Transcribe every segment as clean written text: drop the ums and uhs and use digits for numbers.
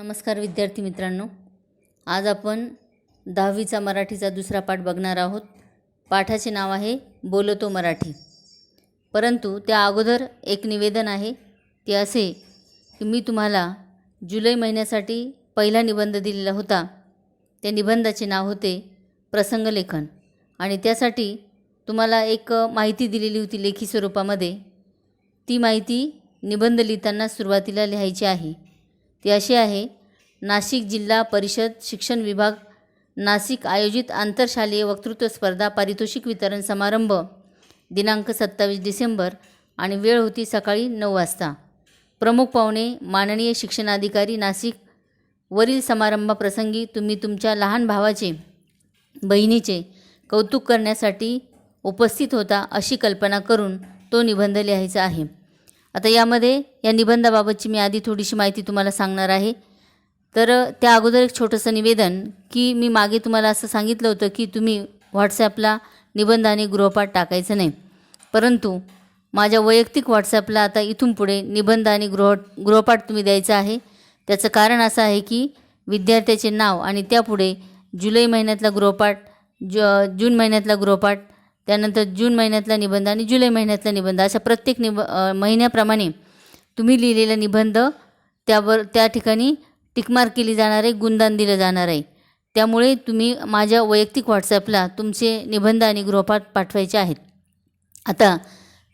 नमस्कार विद्यार्थी मित्रांनो, आज आपण 10वीचा मराठीचा दुसरा पाठ बघणार आहोत। पाठाचे नाव आहे बोलतो मराठी। परंतु त्या अगोदर एक निवेदन आहे, ते असे की मी तुम्हाला जुलै महिन्यासाठी पहिला निबंध दिलेला होता। त्या निबंधाचे नाव होते प्रसंगलेखन आणि त्यासाठी तुम्हाला एक माहिती दिलेली होती लेखी स्वरूपामध्ये। ती माहिती निबंध लिहिताना सुरुवातीला लिहायची आहे। ती अशी आहे, नाशिक जिल्हा परिषद शिक्षण विभाग नाशिक आयोजित आंतरशालेय वक्तृत्व स्पर्धा पारितोषिक वितरण समारंभ दिनांक 27 डिसेंबर आणि वेळ होती सकाळी 9 वाजता। प्रमुख पाहुणे माननीय शिक्षणाधिकारी नाशिक। वरील समारंभाप्रसंगी तुम्ही तुमच्या लहान भावाचे बहिणीचे कौतुक करण्यासाठी उपस्थित होता अशी कल्पना करून तो निबंध लिहायचा आहे। आता यामध्ये या निबंधाबाबतची मी आधी थोडीशी माहिती तुम्हाला सांगणार आहे। तर त्या अगोदर एक छोटंसं निवेदन की मी मागे तुम्हाला असं सांगितलं होतं की तुम्ही व्हॉट्सॲपला निबंध आणि गृहपाठ टाकायचं नाही, परंतु माझ्या वैयक्तिक व्हॉट्सॲपला आता इथून पुढे निबंध आणि गृहपाठ तुम्ही द्यायचं आहे। त्याचं कारण असं आहे की विद्यार्थ्याचे नाव आणि त्यापुढे जुलै महिन्यातला गृहपाठ, जून महिन्यातला गृहपाठ, त्यानंतर जून महिन्यातला निबंध आणि जुलै महिन्यातला निबंध, अशा प्रत्येक महिन्याप्रमाणे तुम्ही लिहिलेला निबंध त्या ठिकाणी टिकमार्क केली जाणार आहे, गुणदान दिलं जाणार आहे। त्यामुळे तुम्ही माझ्या वैयक्तिक व्हॉट्सॲपला तुमचे निबंध आणि गृहपाठ पाठवायचे आहेत। आता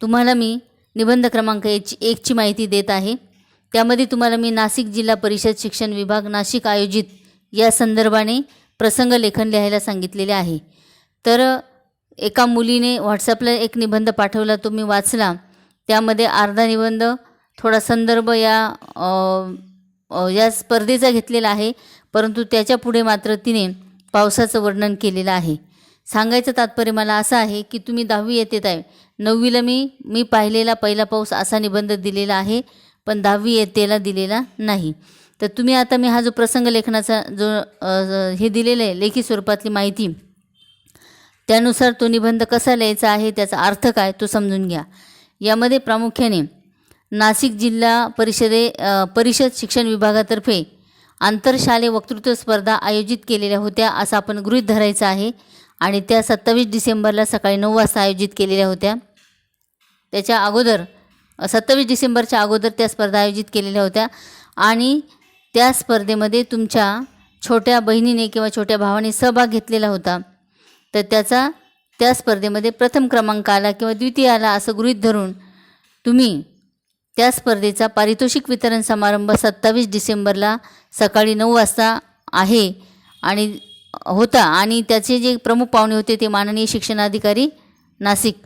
तुम्हाला मी निबंध क्रमांक 1ची माहिती देत आहे। त्यामध्ये तुम्हाला मी नाशिक जिल्हा परिषद शिक्षण विभाग नाशिक आयोजित या संदर्भाने प्रसंगलेखन लिहायला सांगितलेले आहे। तर एका मुलीने व्हॉट्सॲपला एक निबंध पाठवला, तो मी वाचला। त्यामध्ये अर्धा निबंध थोडा संदर्भ या स्पर्धेचा घेतलेला आहे, परंतु त्याच्या पुढे मात्र तिने पावसाचं वर्णन केलेलं आहे। सांगायचं तात्पर्य मला असं आहे की तुम्ही 10वी इयत्तेत आहे, 9वीला मी पाहिलेला पहिला पाऊस असा निबंध दिलेला आहे, पण 10वी इयत्तेला दिलेला नाही। तर तुम्ही आता मी हा जो प्रसंगलेखनाचा जो हे दिलेलं आहे लेखी स्वरूपातली माहिती, त्यानुसार तो निबंध कसा लिहायचा आहे, त्याचा अर्थ काय तो समजून घ्या। यामध्ये प्रामुख्याने नाशिक जिल्हा परिषद शिक्षण विभागातर्फे आंतरशालेय वक्तृत्व स्पर्धा आयोजित केलेल्या होत्या असं आपण गृहीत धरायचं आहे आणि त्या 27 डिसेंबरला सकाळी 9 वाजता आयोजित केलेल्या होत्या। त्याच्या अगोदर 27 डिसेंबरच्या अगोदर त्या स्पर्धा आयोजित केलेल्या होत्या आणि त्या स्पर्धेमध्ये तुमच्या छोट्या बहिणीने किंवा छोट्या भावाने सहभाग घेतलेला होता। तर त्या स्पर्धेमध्ये प्रथम क्रमांक आला किंवा द्वितीय आला असं गृहीत धरून तुम्ही त्या स्पर्धेचा पारितोषिक वितरण समारंभ 27 डिसेंबरला सकाळी 9 वाजता आहे आणि आणि त्याचे जे प्रमुख पाहुणे होते ते माननीय शिक्षणाधिकारी नाशिक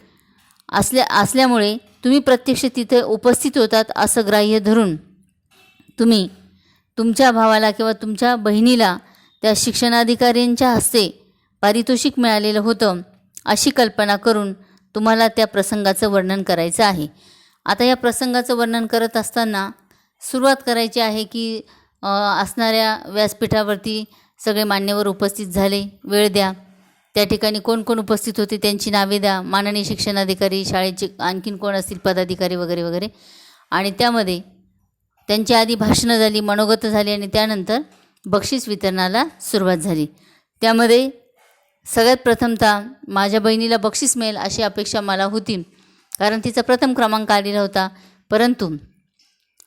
असल्यामुळे तुम्ही प्रत्यक्ष तिथे उपस्थित होतात असं ग्राह्य धरून तुम्ही तुमच्या भावाला किंवा तुमच्या बहिणीला त्या शिक्षणाधिकाऱ्यांच्या हस्ते पारितोषिक मिळालेलं होतं अशी कल्पना करून तुम्हाला त्या प्रसंगाचं वर्णन करायचं आहे। आता या प्रसंगाचं वर्णन करत असताना सुरुवात करायची आहे की असणाऱ्या व्यासपीठावरती सगळे मान्यवर उपस्थित झाले, वेळ द्या। त्या ठिकाणी कोण कोण उपस्थित होते त्यांची नावे द्या, माननीय शिक्षणाधिकारी, शाळेचे आणखीन कोण असतील पदाधिकारी वगैरे वगैरे, आणि त्यामध्ये त्यांची आधी भाषणं झाली, मनोगत झाली आणि त्यानंतर बक्षीस वितरणाला सुरुवात झाली। त्यामध्ये सगळ्यात प्रथमतः माझ्या बहिणीला बक्षीस मिळेल अशी अपेक्षा मला होती, कारण तिचा प्रथम क्रमांक आलेला होता, परंतु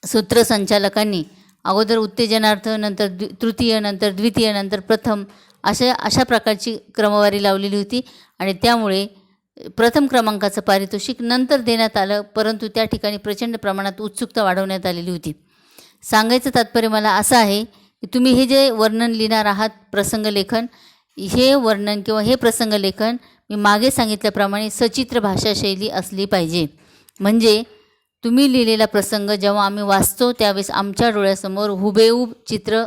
सूत्रसंचालकांनी अगोदर उत्तेजनार्थ, नंतर तृतीय, नंतर द्वितीय, नंतर प्रथम अशा प्रकारची क्रमवारी लावलेली होती आणि त्यामुळे प्रथम क्रमांकाचं पारितोषिक नंतर देण्यात आलं, परंतु त्या ठिकाणी प्रचंड प्रमाणात उत्सुकता वाढवण्यात आलेली होती। सांगायचं तात्पर्य मला असं आहे की तुम्ही हे जे वर्णन लिहिणार आहात प्रसंगलेखन, हे वर्णन किंवा हे प्रसंगलेखन मी मागे सांगितल्याप्रमाणे सचित्र भाषाशैली असली पाहिजे। म्हणजे तुम्ही लिहिलेला प्रसंग जेव्हा आम्ही वाचतो त्यावेळेस आमच्या डोळ्यासमोर हुबेहूब चित्र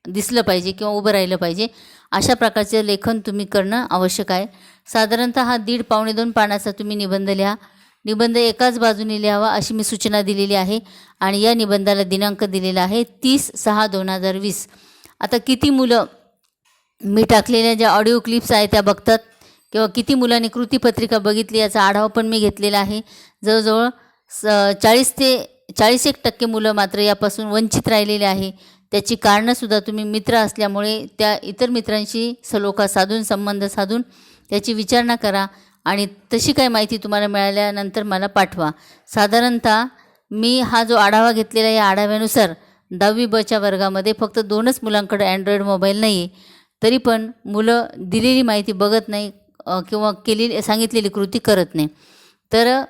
दिसलं पाहिजे किंवा उभं राहिलं पाहिजे, अशा प्रकारचे लेखन तुम्ही करणं आवश्यक आहे। साधारणतः हा 1.5-2 पानाचा तुम्ही निबंध लिहा। निबंध एकाच बाजूने लिहावा अशी मी सूचना दिलेली आहे आणि या निबंधाला दिनांक दिलेला आहे 30/6/2020। आता किती मुलं मी टाकलेल्या ज्या ऑडिओ क्लिप्स आहेत त्या बघतात किंवा किती मुलांनी कृतीपत्रिका बघितली याचा आढावा पण मी घेतलेला आहे। जवळजवळ 40 ते 41% मुलं मात्र यापासून वंचित राहिलेले आहे। त्याची कारणंसुद्धा तुम्ही मित्र असल्यामुळे त्या इतर मित्रांशी सलोखा साधून संबंध साधून त्याची विचारणा करा आणि तशी काही माहिती तुम्हाला मिळाल्यानंतर मला पाठवा. साधारणतः मी हा जो आढावा घेतलेला या आढाव्यानुसार 10वी बच्या वर्गामध्ये फक्त 2च मुलांकडे अँड्रॉईड मोबाईल नाही आहे. तरी पण मुलं दिलेली माहिती बघत नाही किंवा सांगितलेली कृती करत नाही. तर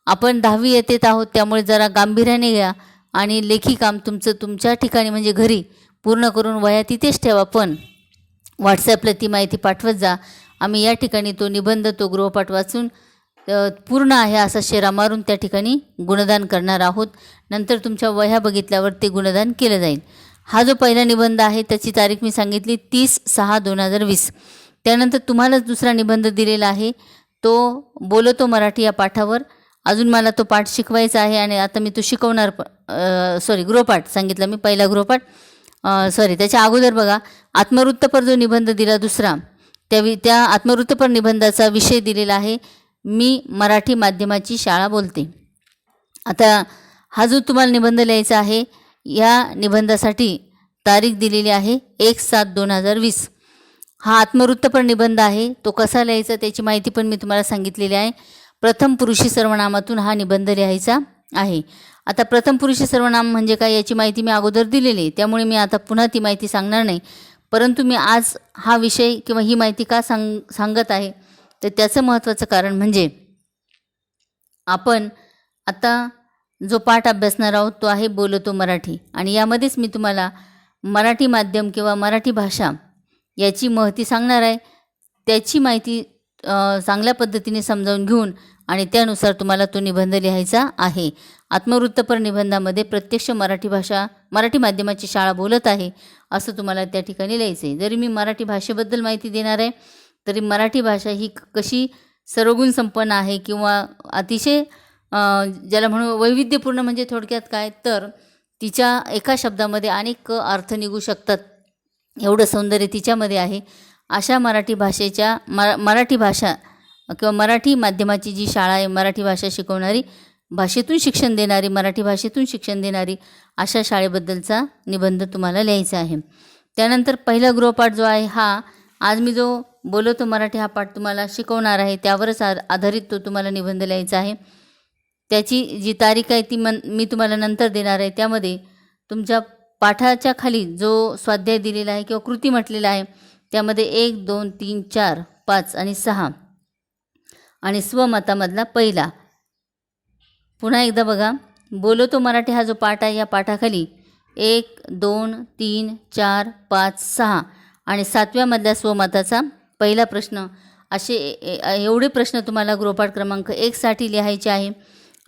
आपण 10वी येत आहोत, त्यामुळे जरा गांभीर्याने घ्या आणि लेखी काम तुमच्या ठिकाणी म्हणजे घरी पूर्ण करून वह्या तिथेच ठेवा, पण व्हॉट्सॲपला ती माहिती पाठवत जा. आम्ही या ठिकाणी तो निबंध, तो गृहपाठ वाचून पूर्ण आहे असा शेरा मारून त्या ठिकाणी गुणदान करणार आहोत. नंतर तुमच्या वह्या बघितल्यावर ते गुणदान केलं जाईल. हा जो पहिला निबंध आहे त्याची तारीख मी सांगितली 30/6/2020. त्यानंतर तुम्हालाच दुसरा निबंध दिलेला आहे, तो बोलतो मराठी या पाठावर. अजून मला तो पाठ शिकवायचा आहे आणि आता मी तो शिकवणार. गृहपाठ सांगितलं मी, पहिला गृहपाठ. त्याच्या अगोदर बघा, आत्मवृत्तपर जो निबंध दिला दुसरा, त्या आत्मवृत्तपर निबंधाचा विषय दिलेला आहे, मी मराठी माध्यमाची शाळा बोलते. आता हा जो तुम्हाला निबंध लिहायचा आहे, या निबंधासाठी तारीख दिलेली आहे 1/7/2020. हा आत्मवृत्तपर निबंध आहे. तो कसा लिहायचा त्याची माहिती पण मी तुम्हाला सांगितलेली आहे. प्रथम पुरुषी सर्वनामातून हा निबंध लिहायचा आहे. आता प्रथम पुरुषी सर्वनाम म्हणजे काय याची माहिती मी अगोदर दिलेली आहे, त्यामुळे मी आता पुन्हा ती माहिती सांगणार नाही. परंतु मी आज हा विषय किंवा ही माहिती का सांगत आहे, तर त्याचं महत्त्वाचं कारण म्हणजे आपण आता जो पाठ अभ्यासणार आहोत तो आहे बोलतो मराठी. आणि यामध्येच मी तुम्हाला मराठी माध्यम किंवा मराठी भाषा याची महती सांगणार आहे. त्याची माहिती चांगल्या पद्धतीने समजावून घेऊन आणि त्यानुसार तुम्हाला तो निबंध लिहायचा आहे. आत्मवृत्तपर निबंधामध्ये प्रत्यक्ष मराठी माध्यमाची शाळा बोलत आहे असं तुम्हाला त्या ठिकाणी लिहायचं आहे. जरी मी मराठी भाषेबद्दल माहिती देणार आहे, तरी मराठी भाषा ही कशी सर्वगुण संपन्न आहे किंवा अतिशय ज्याला म्हणू वैविध्यपूर्ण, म्हणजे थोडक्यात काय तर तिच्या एका शब्दामध्ये अनेक अर्थ निघू शकतात, एवढं सौंदर्य तिच्यामध्ये आहे. अशा मराठी भाषेच्या मराठी भाषा किंवा मराठी माध्यमाची जी शाळा आहे, मराठी भाषा शिकवणारी, भाषेतून शिक्षण देणारी, मराठी भाषेतून शिक्षण देणारी, अशा शाळेबद्दलचा निबंध तुम्हाला लिहायचा आहे. त्यानंतर पहिला गृहपाठ जो आहे, हा आज मी जो बोलतो मराठी हा पाठ तुम्हाला शिकवणार आहे त्यावरच आधारित तो तुम्हाला निबंध लिहायचा आहे. त्याची जी तारीख आहे ती मी तुम्हाला नंतर देणार आहे. त्यामध्ये तुमच्या पाठाच्या खाली जो स्वाध्याय दिलेला आहे किंवा कृती म्हटलेला आहे, त्यामध्ये 1, 2, 3, 4, 5 आणि 6 आणि स्वमतामधला पहिला. पुन्हा एकदा बघा, बोलतो मराठी हा जो पाठ आहे, या पाठाखाली 1, 2, 3, 4, 5, 6 आणि 7व्यामधल्या स्वमताचा पहिला प्रश्न, असे एवढे प्रश्न तुम्हाला गृहपाठ क्रमांक 1 साठी लिहायचे आहे.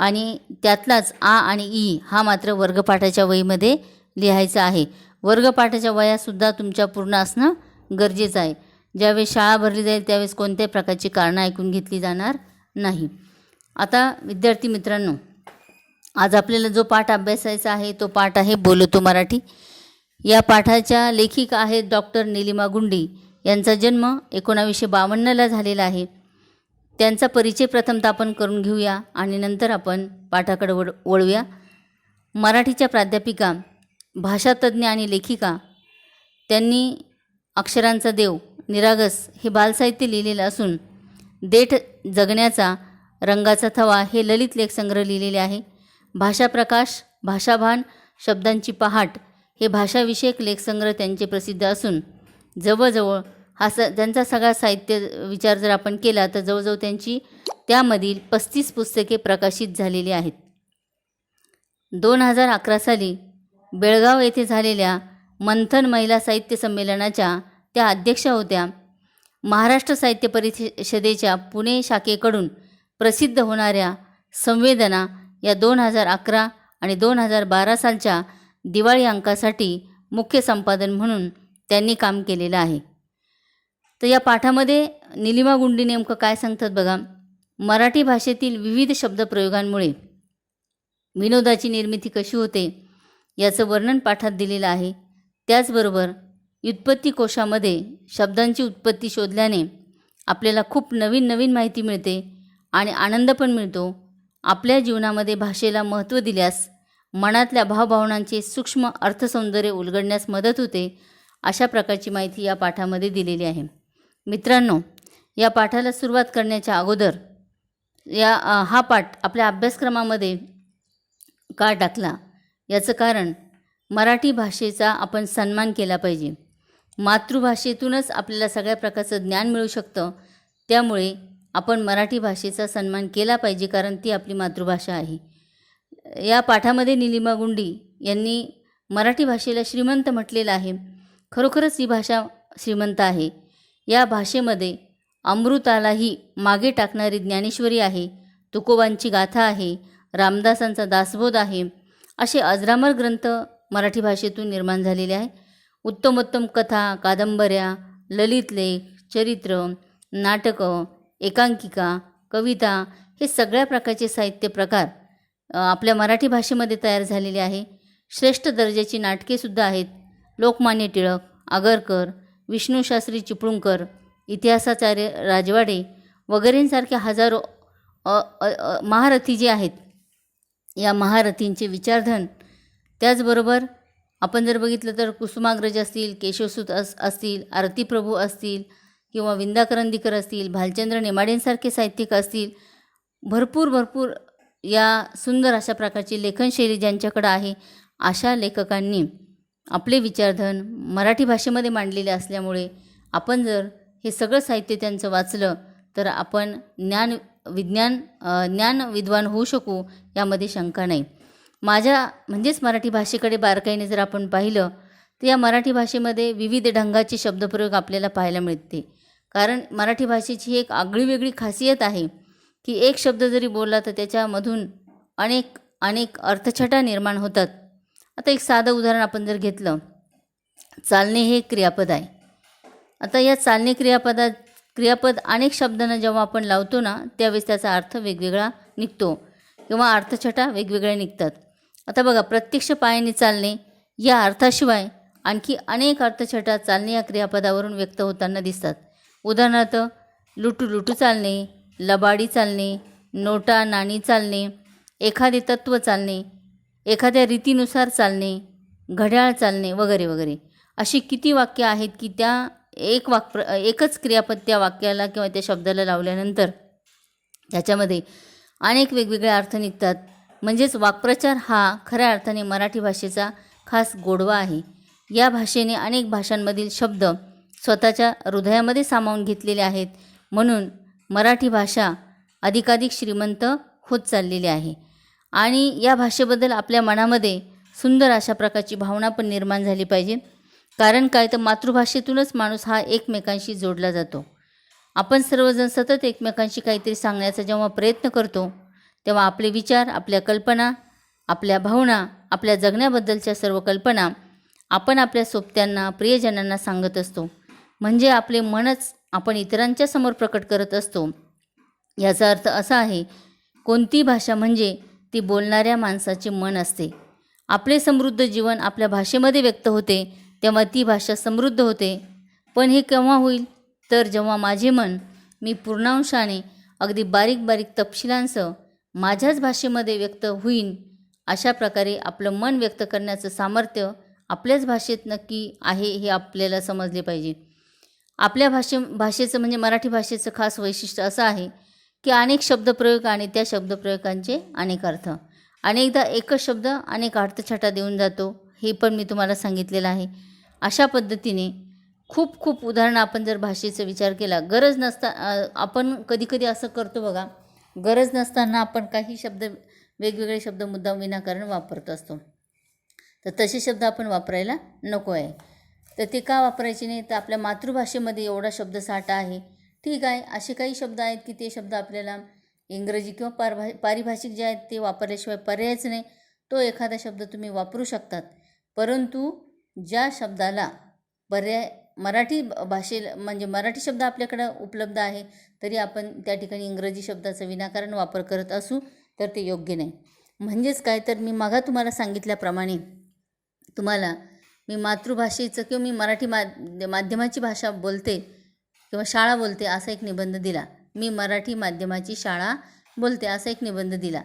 आणि त्यातलाच आ आणि ई हा मात्र वर्गपाठाच्या वहीमध्ये लिहायचा आहे. वर्गपाठाच्या वह्यासुद्धा तुमच्या पूर्ण असणं गरजेचं आहे. ज्यावेळेस शाळा भरली जाईल त्यावेळेस कोणत्याही प्रकारची कारणं ऐकून घेतली जाणार नाही. आता विद्यार्थी मित्रांनो, आज आपल्याला जो पाठ अभ्यासायचा आहे तो पाठ आहे बोलतो मराठी. या पाठाच्या लेखिका आहेत डॉक्टर नीलिमा गुंडी. यांचा जन्म 1952ला झालेला आहे. त्यांचा परिचय प्रथमतः आपण करून घेऊया आणि नंतर आपण पाठाकडे वळूया. मराठीच्या प्राध्यापिका, भाषातज्ज्ञ आणि लेखिका. त्यांनी अक्षरांचा देव, निरागस हे बालसाहित्य लिहिलेलं असून देठ जगण्याचा, रंगाचा थवा हे ललित लेखसंग्रह लिहिलेले आहे. भाषाप्रकाश, भाषाभान, शब्दांची पहाट हे भाषाविषयक लेखसंग्रह त्यांचे प्रसिद्ध असून जवळजवळ त्यांचा सगळा साहित्य विचार जर आपण केला तर जवळजवळ त्यांची त्यामधील 35 पुस्तके प्रकाशित झालेली आहेत. 2011 साली बेळगाव येथे झालेल्या मंथन महिला साहित्य संमेलनाच्या त्या अध्यक्षा होत्या. महाराष्ट्र साहित्य परिषदेच्या पुणे शाखेकडून प्रसिद्ध होणाऱ्या संवेदना या 2011 आणि 2012 सालच्या दिवाळी अंकासाठी मुख्य संपादन म्हणून त्यांनी काम केलेलं आहे. तर या पाठामध्ये नीलिमा गुंडी नेमकं काय सांगतात बघा. मराठी भाषेतील विविध शब्दप्रयोगांमुळे विनोदाची निर्मिती कशी होते याचं वर्णन पाठात दिलेलं आहे. त्याचबरोबर व्युत्पत्ती कोशामध्ये शब्दांची उत्पत्ती शोधल्याने आपल्याला खूप नवीन नवीन माहिती मिळते आणि आनंद पण मिळतो. आपल्या जीवनामध्ये भाषेला महत्त्व दिल्यास मनातल्या भावभावनांचे सूक्ष्म अर्थसौंदर्य उलगडण्यास मदत होते. अशा प्रकारची माहिती या पाठामध्ये दिलेली आहे. मित्रांनो, या पाठाला सुरुवात करण्याच्या अगोदर हा पाठ आपल्या अभ्यासक्रमामध्ये का टाकला याचं कारण मराठी भाषेचा आपण सन्मान केला पाहिजे. मातृभाषेतूनच आपल्याला सगळ्या प्रकारचं ज्ञान मिळू शकतं. त्यामुळे आपण मराठी भाषेचा सन्मान केला पाहिजे, कारण ती आपली मातृभाषा आहे. या पाठामध्ये निलिमा गुंडी यांनी मराठी भाषेला श्रीमंत म्हटलेलं आहे. खरोखरच ही भाषा श्रीमंत आहे. या भाषेमध्ये अमृतालाही मागे टाकणारी ज्ञानेश्वरी आहे, तुकोबांची गाथा आहे, रामदासांचा दासबोध आहे. असे अजरामर ग्रंथ मराठी भाषेतून निर्माण झालेले आहे. उत्तमोत्तम कथा, कादंबऱ्या, ललित लेख, चरित्र, नाटकं, एकांकिका, कविता हे सगळ्या प्रकारचे साहित्य प्रकार आपल्या मराठी भाषेमध्ये तयार झालेले आहे. श्रेष्ठ दर्जाची नाटकेसुद्धा आहेत. लोकमान्य टिळक, आगरकर, विष्णुशास्त्री चिपळूणकर, इतिहासाचार्य राजवाडे वगैरेंसारखे हजारो महारथी जे आहेत, या महारथींचे विचारधन. त्याचबरोबर आपण जर बघितलं तर कुसुमाग्रज असतील, केशवसूत असतील, आरतीप्रभू असतील किंवा विंदा करंदीकर असतील, भालचंद्र नेमाडेंसारखे साहित्यिक असतील, भरपूर या सुंदर अशा प्रकारची लेखनशैली ज्यांच्याकडं आहे, अशा लेखकांनी आपले विचारधन मराठी भाषेमध्ये मांडलेले असल्यामुळे आपण जर हे सगळं साहित्य त्यांचं वाचलं तर आपण ज्ञान विद्वान होऊ शकू, यामध्ये शंका नाही. म्हणजेच मराठी भाषेकडे बारकाईने जर आपण पाहिलं तर या मराठी भाषेमध्ये विविध ढंगाचे शब्दप्रयोग आपल्याला पाहायला मिळते. कारण मराठी भाषेची एक आगळीवेगळी खासियत आहे की एक शब्द जरी बोलला तर त्याच्यामधून अनेक अर्थछटा निर्माण होतात. आता एक साधं उदाहरण आपण जर घेतलं, चालणे हे क्रियापद आहे. आता या चालणे क्रियापद अनेक शब्दांना जेव्हा आपण लावतो ना, त्यावेळेस त्याचा अर्थ वेगवेगळा निघतो किंवा अर्थछटा वेगवेगळ्या निघतात. आता बघा, प्रत्यक्ष पायाने चालणे या अर्थाशिवाय आणखी अनेक अर्थछटा चालणे या क्रियापदावरून व्यक्त होताना दिसतात. उदाहरणार्थ, लुटू चालणे, लबाडी चालणे, नोटा नाणी चालणे, एखादे तत्त्व चालणे, एखाद्या रीतीनुसार चालणे, घड्याळ चालणे वगैरे वगैरे. अशी किती वाक्य आहेत की त्या एकच क्रियापद त्या वाक्याला किंवा त्या शब्दाला लावल्यानंतर त्याच्यामध्ये अनेक वेगवेगळे अर्थ निघतात. म्हणजेच वाक्प्रचार हा खऱ्या अर्थाने मराठी भाषेचा खास गोडवा आहे. या भाषेने अनेक भाषांमधील शब्द स्वतःच्या हृदयामध्ये सामावून घेतलेले आहेत. म्हणून मराठी भाषा अधिकाधिक श्रीमंत होत चाललेली आहे. आणि या भाषेबद्दल आपल्या मनामध्ये सुंदर अशा प्रकारची भावना पण निर्माण झाली पाहिजे. कारण काय, तर मातृभाषेतूनच माणूस हा एकमेकांशी जोडला जातो. आपण सर्वजण सतत एकमेकांशी काहीतरी सांगण्याचा जेव्हा प्रयत्न करतो तेव्हा आपले विचार, आपल्या कल्पना, आपल्या भावना, आपल्या जगण्याबद्दलच्या सर्व कल्पना आपण आपल्या सोबत्यांना, प्रियजनांना सांगत असतो. म्हणजे आपले मनच आपण इतरांच्या समोर प्रकट करत असतो. याचा अर्थ असा आहे, कोणती भाषा म्हणजे ती बोलणाऱ्या माणसाचे मन असते. आपले समृद्ध जीवन आपल्या भाषेमध्ये व्यक्त होते तेव्हा ती भाषा समृद्ध होते. पण हे केव्हा होईल, तर जेव्हा माझे मन मी पूर्णांशाने अगदी बारीक तपशिलांसह माझ्याच भाषेमध्ये व्यक्त होईन. अशा प्रकारे आपलं मन व्यक्त करण्याचं सामर्थ्य आपल्याच भाषेत नक्की आहे हे आपल्याला समजले पाहिजे. आपल्या भाषेचं म्हणजे मराठी भाषेचं खास वैशिष्ट्य असं आहे की अनेक शब्दप्रयोग आणि त्या शब्दप्रयोगांचे अनेक अर्थ. अनेकदा एकच शब्द अनेक अर्थछटा देऊन जातो, हे पण मी तुम्हाला सांगितलेलं आहे. अशा पद्धतीने खूप उदाहरणं आपण जर भाषेचा विचार केला, गरज नसता आपण कधी असं करतो बघा, गरज नसताना आपण काही शब्द, वेगवेगळे शब्द मुद्दाम विनाकारण वापरत असतो. तर तसे शब्द आपण वापरायला नको आहे. तर ते का वापरायचे नाही, तर आपल्या मातृभाषेमध्ये एवढा शब्दसाठा आहे. ठीक आहे, असे काही शब्द आहेत की ते शब्द आपल्याला इंग्रजी किंवा पारिभाषिक जे आहेत ते वापरल्याशिवाय पर्यायच नाही. तो एखादा शब्द तुम्ही वापरू शकतात. परंतु ज्या शब्दाला पर्याय मराठी भाषेला म्हणजे मराठी शब्द आपल्याकडं उपलब्ध आहे तरी आपण त्या ठिकाणी इंग्रजी शब्दाचा विनाकारण वापर करत असू तर ते योग्य नाही. म्हणजेच काय, तर मी मागा तुम्हाला सांगितल्याप्रमाणे तुम्हाला मी मातृभाषेचं किंवा मी मराठी माध्यमाची भाषा बोलते किंवा शाळा बोलते असा एक निबंध दिला. मी मराठी माध्यमाची शाळा बोलते असा एक निबंध दिला.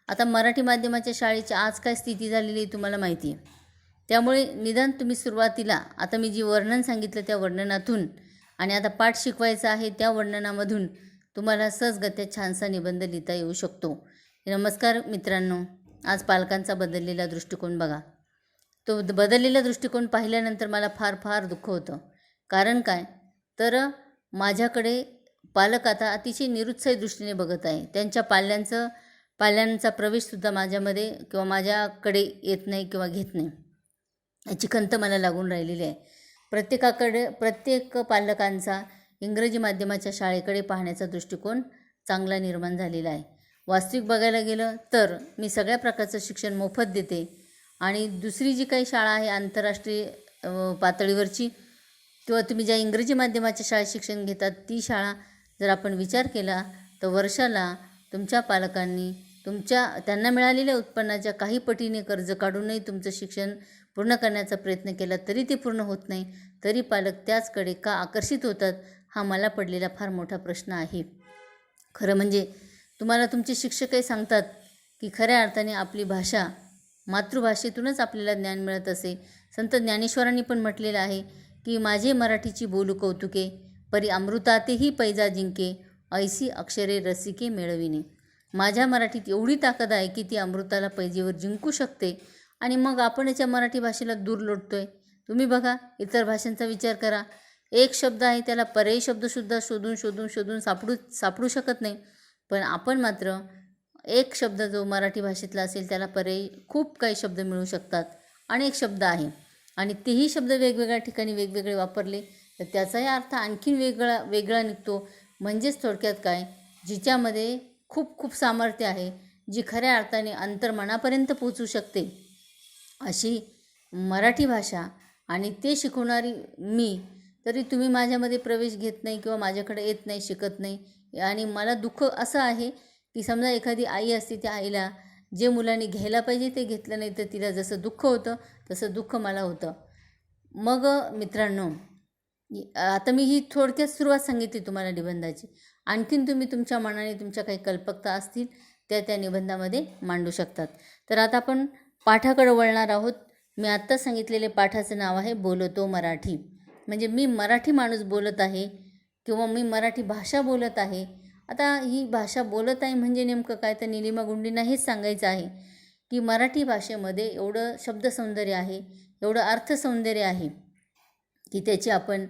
आता मराठी माध्यमाच्या शाळेची आज काय स्थिती झालेली आहे तुम्हाला माहिती आहे. त्यामुळे निदान तुम्ही सुरुवातीला आता मी जी वर्णन सांगितलं त्या वर्णनातून आणि आता पाठ शिकवायचा आहे त्या वर्णनामधून तुम्हाला सहजगत्या छानसा निबंध लिहिता येऊ शकतो. नमस्कार मित्रांनो, आज पालकांचा बदललेला दृष्टिकोन बघा. तो बदललेला दृष्टिकोन पाहिल्यानंतर मला फार फार दुःख होतं. कारण काय तर माझ्याकडे पालक आता अतिशय निरुत्साही दृष्टीने बघत आहे. त्यांच्या पाल्यांचा प्रवेशसुद्धा माझ्यामध्ये किंवा माझ्याकडे येत नाही किंवा घेत नाही, याची खंत मला लागून राहिलेली आहे. प्रत्येक पालकांचा इंग्रजी माध्यमाच्या शाळेकडे पाहण्याचा दृष्टिकोन चांगला निर्माण झालेला आहे. वास्तविक बघायला गेलं तर मी सगळ्या प्रकारचं शिक्षण मोफत देते आणि दुसरी जी काही शाळा आहे आंतरराष्ट्रीय पातळीवरची किंवा तुम्ही ज्या इंग्रजी माध्यमाच्या शाळेत शिक्षण घेतात ती शाळा जर आपण विचार केला तर वर्षाला तुमच्या पालकांनी त्यांना मिळालेल्या उत्पन्नाच्या काही पटीने कर्ज काढूनही तुमचं शिक्षण पूर्ण करण्याचा प्रयत्न केला तरी ते पूर्ण होत नाही. तरी पालक त्याचकडे का आकर्षित होतात हा मला पडलेला फार मोठा प्रश्न आहे. खरं म्हणजे तुम्हाला तुमचे शिक्षकही सांगतात की खऱ्या अर्थाने आपली भाषा मातृभाषेतूनच आपल्याला ज्ञान मिळत असे. संत ज्ञानेश्वरांनी पण म्हटलेलं आहे की माझे मराठीची बोलू कौतुके, परी अमृतातेही पैजा जिंके, ऐसी अक्षरे रसिके मिळविणे. माझ्या मराठीत एवढी ताकद आहे की ती अमृताला पैजेवर जिंकू शकते आणि मग आपण याच्या मराठी भाषेला दूर लोटतोय. तुम्ही बघा, इतर भाषांचा विचार करा. एक शब्द आहे त्याला पर्यायी शब्दसुद्धा शोधून सापडू शकत नाही. पण आपण मात्र एक शब्द जो मराठी भाषेतला असेल त्याला पर्यायी खूप काही शब्द मिळू शकतात. अनेक शब्द आहे आणि तेही शब्द वेगवेगळ्या ठिकाणी वेगवेगळे वापरले तर त्याचाही अर्थ आणखीन वेगळा निघतो. म्हणजेच थोडक्यात काय, जिच्यामध्ये खूप सामर्थ्य आहे, जी खऱ्या अर्थाने अंतर्मनापर्यंत पोचू शकते अशी मराठी भाषा आणि ते शिकवणारी मी, तरी तुम्ही माझ्यामध्ये प्रवेश घेत नाही किंवा माझ्याकडे येत नाही, शिकत नाही. आणि मला दुःख असं आहे की समजा एखादी आई असते, त्या आईला जे मुलांनी घ्यायला पाहिजे ते घेतलं नाही तर तिला जसं दुःख होतं तसं दुःख मला होतं. मग मित्रांनो, आता मी ही थोडक्यात सुरुवात सांगितली तुम्हाला निबंधाची. आणखीन तुम्ही तुमच्या मनाने तुमच्या काही कल्पकता असतील त्या निबंधामध्ये मांडू शकतात. तर आता आपण पाठाकडे वळणार आहोत. मी आत्ता सांगितलेले पाठाचं नाव आहे बोलतो मराठी. म्हणजे मी मराठी माणूस बोलत आहे किंवा मी मराठी भाषा बोलत आहे. आता ही भाषा बोलत आहे म्हणजे नेमकं काय, तर निलिमा गुंडींना हेच सांगायचं आहे की मराठी भाषेमध्ये एवढं शब्दसौंदर्य आहे, एवढं अर्थसौंदर्य आहे की त्याची आपण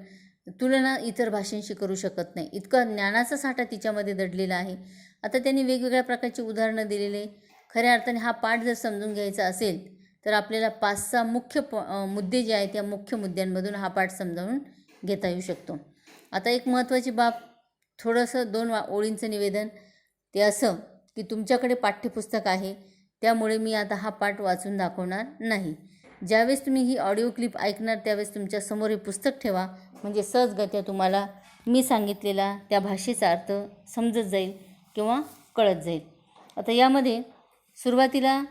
तुलना इतर भाषांशी करू शकत नाही. इतका ज्ञानाचा साठा तिच्यामध्ये दडलेला आहे. आता त्यांनी वेगवेगळ्या प्रकारची उदाहरणं दिलेले. खऱ्या अर्थाने हा पाठ जर समजून घ्यायचा असेल तर आपल्याला 5-6 मुख्य मुद्दे जे आहेत त्या मुख्य मुद्द्यांमधून हा पाठ समजावून घेता येऊ शकतो. आता एक महत्त्वाची बाब, थोडंसं 2 ओळींचं निवेदन, ते असं की तुमच्याकडे पाठ्यपुस्तक आहे त्यामुळे मी आता हा पाठ वाचून दाखवणार नाही. ज्यावेळेस तुम्ही ही ऑडिओ क्लिप ऐकणार त्यावेळेस तुमच्यासमोर हे पुस्तक ठेवा, म्हणजे सहजगत्या तुम्हाला मी सांगितलेला त्या भाषेचा अर्थ समजत जाईल किंवा कळत जाईल. आता यामध्ये सुरुवातीला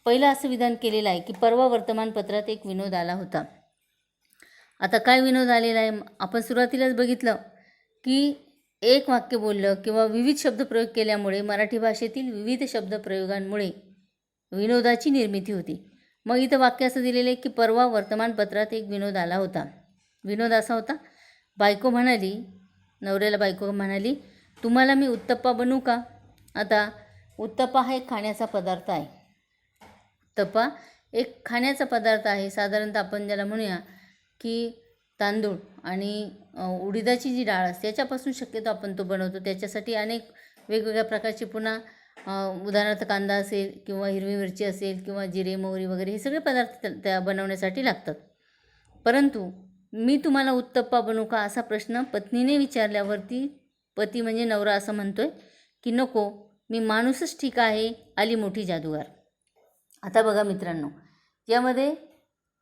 पहिलं असं विधान केलेलं आहे की परवा वर्तमानपत्रात एक विनोद आला होता. आता काय विनोद आलेला आहे आपण सुरुवातीलाच बघितलं की एक वाक्य बोललं किंवा विविध शब्दप्रयोग केल्यामुळे मराठी भाषेतील विविध शब्दप्रयोगांमुळे विनोदाची निर्मिती होती. मग इथं वाक्य असं दिलेलं आहे की परवा वर्तमानपत्रात एक विनोद आला होता. विनोद असा होता, नवऱ्याला बायको म्हणाली, तुम्हाला मी उत्तप्पा बनवू का? आता उत्तप्पा हा एक खाण्याचा पदार्थ आहे. उत्तप्पा एक खाण्याचा पदार्थ आहे. साधारणतः आपण ज्याला म्हणूया की तांदूळ आणि उडीदाची जी डाळ असते त्याच्यापासून शक्यतो आपण तो बनवतो. त्याच्यासाठी अनेक वेगवेगळ्या प्रकारचे पुन्हा उदाहरणार्थ कांदा असेल किंवा हिरवी मिरची असेल किंवा जिरे मोहरी वगैरे हे सगळे पदार्थ त्या बनवण्यासाठी लागतात. परंतु मी तुम्हाला उत्तप्पा बनवू का असा प्रश्न पत्नीने विचारल्यावरती पती म्हणजे नवरा असं म्हणतोय की नको, मी माणूसच ठीक आहे, आली मोठी जादूगार. आता बघा मित्रांनो, यामध्ये